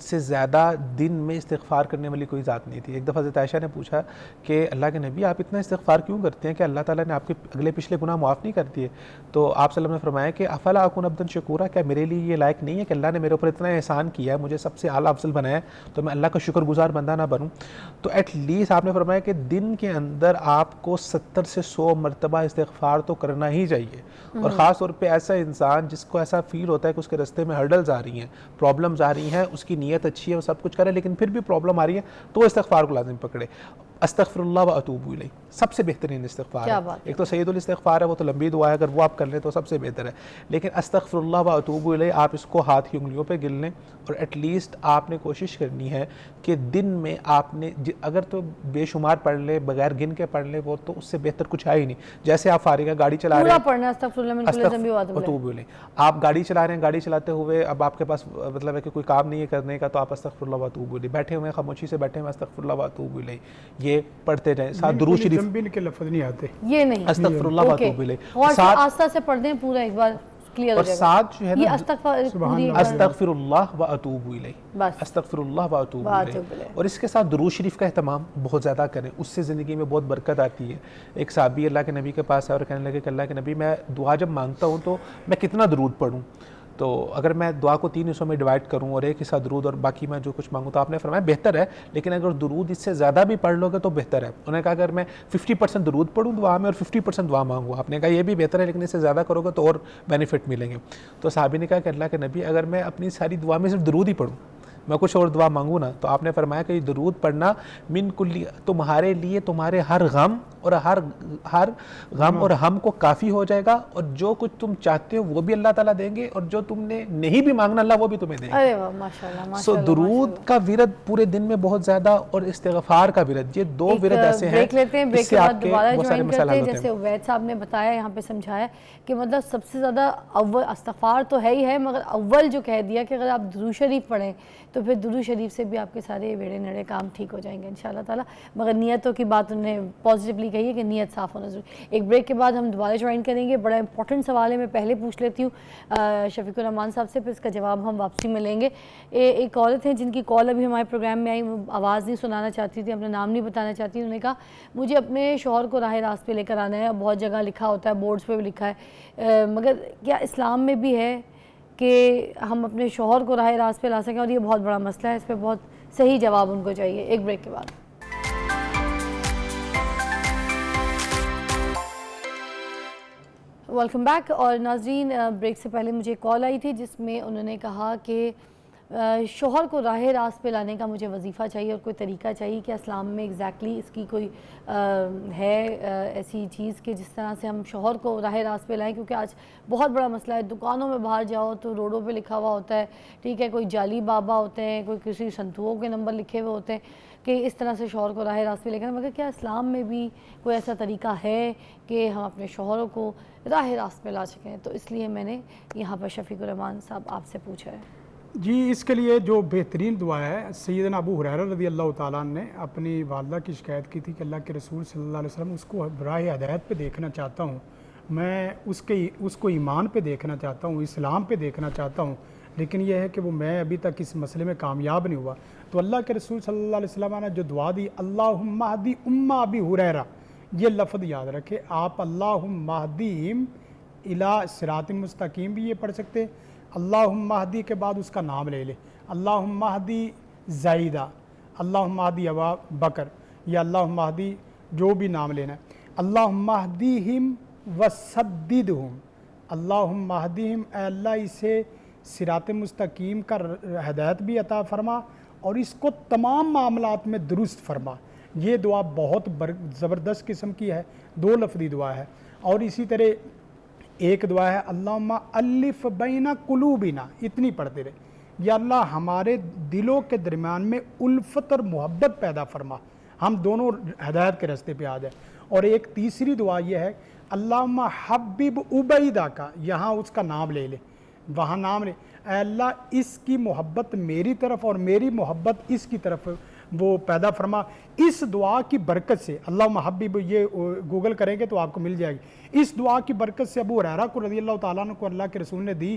سے زیادہ دن میں استغفار کرنے والی کوئی ذات نہیں تھی. ایک دفعہ حضرت عائشہ نے پوچھا کہ اللہ کے نبی آپ اتنا استغفار کیوں کرتے ہیں کہ اللہ تعالیٰ نے آپ کے اگلے پچھلے گناہ معاف نہیں کر دیے؟ تو آپ صلی اللہ علیہ وسلم نے فرمایا کہ افلا اکون عبدا شکورا، کیا میرے لیے یہ لائق نہیں ہے کہ اللہ نے میرے اوپر اتنا احسان کیا ہے، مجھے سب سے اعلیٰ افضل بنایا ہے، تو میں اللہ کا شکر گزار بندہ نہ بنوں؟ تو ایٹ لیسٹ آپ نے فرمایا کہ دن کے اندر آپ کو 70 سے 100 مرتبہ استغفار تو کرنا ہی چاہیے. اور خاص طور پہ ایسا انسان جس کو ایسا فیل ہوتا ہے کہ اس کے راستے میں ہرڈلز آ رہی ہیں، پرابلمز آ رہی ہیں، اس کی نیت اچھی ہے، وہ سب کچھ کرے لیکن پھر بھی پرابلم آ رہی ہے، تو استغفار کو لازم پکڑے. استغفر اللہ و اتوب الیہ سب سے بہترین استغفار ہے. ایک تو سید الاستغفار ہے، وہ تو لمبی دعا ہے، اگر وہ آپ کر لیں تو سب سے بہتر ہے. لیکن استغفر اللہ و اتوب الیہ آپ اس کو ہاتھ کی انگلیوں پہ گن لیں، اور ایٹ لیسٹ آپ نے کوشش کرنی ہے کہ دن میں آپ نے اگر تو بے شمار پڑھ لیں، بغیر گن کے پڑھ لیں، وہ تو اس سے بہتر کچھ ہے ہی نہیں. جیسے آپ فارغ ہیں، گاڑی چلا رہے ہیں،
پڑھنا استغفر اللہ من کل ذنب و
اتوب الیہ. آپ گاڑی چلا رہے ہیں، گاڑی چلاتے ہوئے اب آپ کے پاس مطلب ہے کہ کوئی کام نہیں ہے کرنے کا، تو آپ استغفر اللہ و اتوب الیہ. بیٹھے ہوئے ہیں، خاموشی سے بیٹھے ہوئے، استغفر اللہ و اتوب الیہ یہ پڑھتے جائیں. ساتھ درود شریف
کے لفظ نہیں آتے،
یہ نہیں
استغفر اللہ و اتوب الیہ،
اور آستہ سے پڑھ دیں پورا ایک بار کلیئر ہو
اور
جائے گا.
ساتھ جو ہے
یہ
نا استغفر اللہ و اتوب الیہ، استغفر اللہ و اتوب الیہ. اور اس کے ساتھ درود شریف کا اہتمام بہت زیادہ کریں، اس سے زندگی میں بہت برکت آتی ہے. ایک صحابی اللہ کے نبی کے پاس آئے اور کہنے لگے کہ اللہ کے نبی میں دعا جب مانگتا ہوں تو میں کتنا درود پڑھوں؟ تو اگر میں دعا کو 3 حصوں میں ڈیوائڈ کروں اور ایک حصہ درود اور باقی میں جو کچھ مانگوں، تو آپ نے فرمایا بہتر ہے، لیکن اگر درود اس سے زیادہ بھی پڑھ لو گے تو بہتر ہے. انہوں نے کہا اگر میں 50% درود پڑھوں دعا میں اور 50% دعا مانگوں، آپ نے کہا یہ بھی بہتر ہے، لیکن اس سے زیادہ کرو گے تو اور بینیفٹ ملیں گے. تو صحابی نے کہا کہ اللہ کے نبی اگر میں اپنی ساری دعا میں صرف درود ہی پڑھوں، میں کچھ اور دعا مانگوں نا، تو آپ نے فرمایا کہ یہ درود پڑھنا من کلی تمہارے لیے تمہارے ہر غم اور ہم کو کافی ہو جائے گا، اور جو کچھ تم چاہتے ہو وہ بھی اللہ تعالیٰ دیں گے، اور جو تم نے نہیں بھی مانگنا اللہ وہ بھی تمہیں دیں گے.
ارے واہ ماشاءاللہ.
سو درود کا ورد پورے دن میں بہت زیادہ، اور استغفار کا ورد، یہ 2 ورد ایسے ہیں.
بریک لیتے ہیں، بریک کے بعد دوبارہ جوائن کرتے ہیں. جیسے
ہیں.
عبید صاحب نے بتایا، یہاں پہ سمجھایا کہ مطلب سب سے زیادہ اول استغفار تو ہے ہی ہے، مگر اول جو کہہ دیا کہ اگر آپ درود شریف پڑھیں تو پھر درود شریف سے بھی آپ کے سارے بیڑے نڑے کام ٹھیک ہو جائیں گے انشاءاللہ تعالیٰ. مگر نیتوں کی بات انہوں نے پازیٹیولی کہی ہے کہ نیت صاف ہونا ضروری. ایک بریک کے بعد ہم دوبارہ جوائن کریں گے. بڑا امپورٹنٹ سوال ہے، میں پہلے پوچھ لیتی ہوں شفیق الرحمان صاحب سے، پھر اس کا جواب ہم واپسی میں لیں گے. ایک عورت ہیں جن کی کال ابھی ہمارے پروگرام میں آئی، وہ آواز نہیں سنانا چاہتی تھی، اپنا نام نہیں بتانا چاہتی. انہوں نے کہا مجھے اپنے شوہر کو راہ راست پہ لے کر آنا ہے، بہت جگہ لکھا ہوتا ہے، بورڈز پہ بھی لکھا ہے، مگر کیا اسلام میں بھی ہے کہ ہم اپنے شوہر کو راہ راست پہ لا سکیں؟ اور یہ بہت بڑا مسئلہ ہے، اس پہ بہت صحیح جواب ان کو چاہیے. ایک بریک کے بعد. Welcome back. اور ناظرین بریک سے پہلے مجھے کال آئی تھی جس میں انہوں نے کہا کہ شوہر کو راہ راست پہ لانے کا مجھے وظیفہ چاہیے اور کوئی طریقہ چاہیے کہ اسلام میں ایگزیکٹلی اس کی کوئی ہے ایسی چیز کہ جس طرح سے ہم شوہر کو راہ راست پہ لائیں. کیونکہ آج بہت بڑا مسئلہ ہے، دکانوں میں باہر جاؤ تو روڈوں پہ لکھا ہوا ہوتا ہے، ٹھیک ہے، کوئی جعلی بابا ہوتے ہیں، کوئی کسی سنتوؤں کے نمبر لکھے ہوئے ہوتے ہیں کہ اس طرح سے شوہر کو راہ راست پہ لے کر. مگر کیا اسلام میں بھی کوئی ایسا طریقہ ہے کہ ہم اپنے شوہروں کو راہ راست پہ لا سکیں؟ تو اس لیے میں نے یہاں پر شفیق الرحمان صاحب آپ سے پوچھا ہے.
جی، اس کے لیے جو بہترین دعا ہے، سیدنا ابو ہریرہ رضی اللہ تعالیٰ عنہ نے اپنی والدہ کی شکایت کی تھی کہ اللہ کے رسول صلی اللہ علیہ وسلم اس کو راہ ہدایت پہ دیکھنا چاہتا ہوں، میں اس کو ایمان پہ دیکھنا چاہتا ہوں، اسلام پہ دیکھنا چاہتا ہوں، لیکن یہ ہے کہ وہ میں ابھی تک اس مسئلے میں کامیاب نہیں ہوا. تو اللہ کے رسول صلی اللہ علیہ وسلم نے جو دعا دی، اللہم اہدی ام ابی ہریرہ، یہ لفظ یاد رکھے آپ. اللہم اہدیہم الی صراط مستقیم بھی یہ پڑھ سکتے، اللہم اہدی کے بعد اس کا نام لے لے، اللہم اہدی زیدہ، اللہم اہدی ابا بکر، یا اللہم اہدی جو بھی نام لینا ہے. اللہم اہدیہم وسددہم، اللہم اہدیہم، اے اللہ اسے صراط مستقیم کا ہدایت بھی عطا فرما اور اس کو تمام معاملات میں درست فرما. یہ دعا بہت زبردست قسم کی ہے، 2 لفظی دعا ہے. اور اسی طرح ایک دعا ہے اللہم الف بین قلوبنا، اتنی پڑھتے رہے، یا اللہ ہمارے دلوں کے درمیان میں الفت اور محبت پیدا فرما، ہم دونوں ہدایت کے راستے پہ آ جائیں. اور ایک تیسری دعا یہ ہے اللہم حبب عبیدہ کا، یہاں اس کا نام لے لے، وہاں نام لے، اے اللہ اس کی محبت میری طرف اور میری محبت اس کی طرف وہ پیدا فرما. اس دعا کی برکت سے اللہم حبب، یہ گوگل کریں گے تو آپ کو مل جائے گی. اس دعا کی برکت سے ابو ہریرہ کو رضی اللہ تعالیٰ عنہ کو اللہ کے رسول نے دی.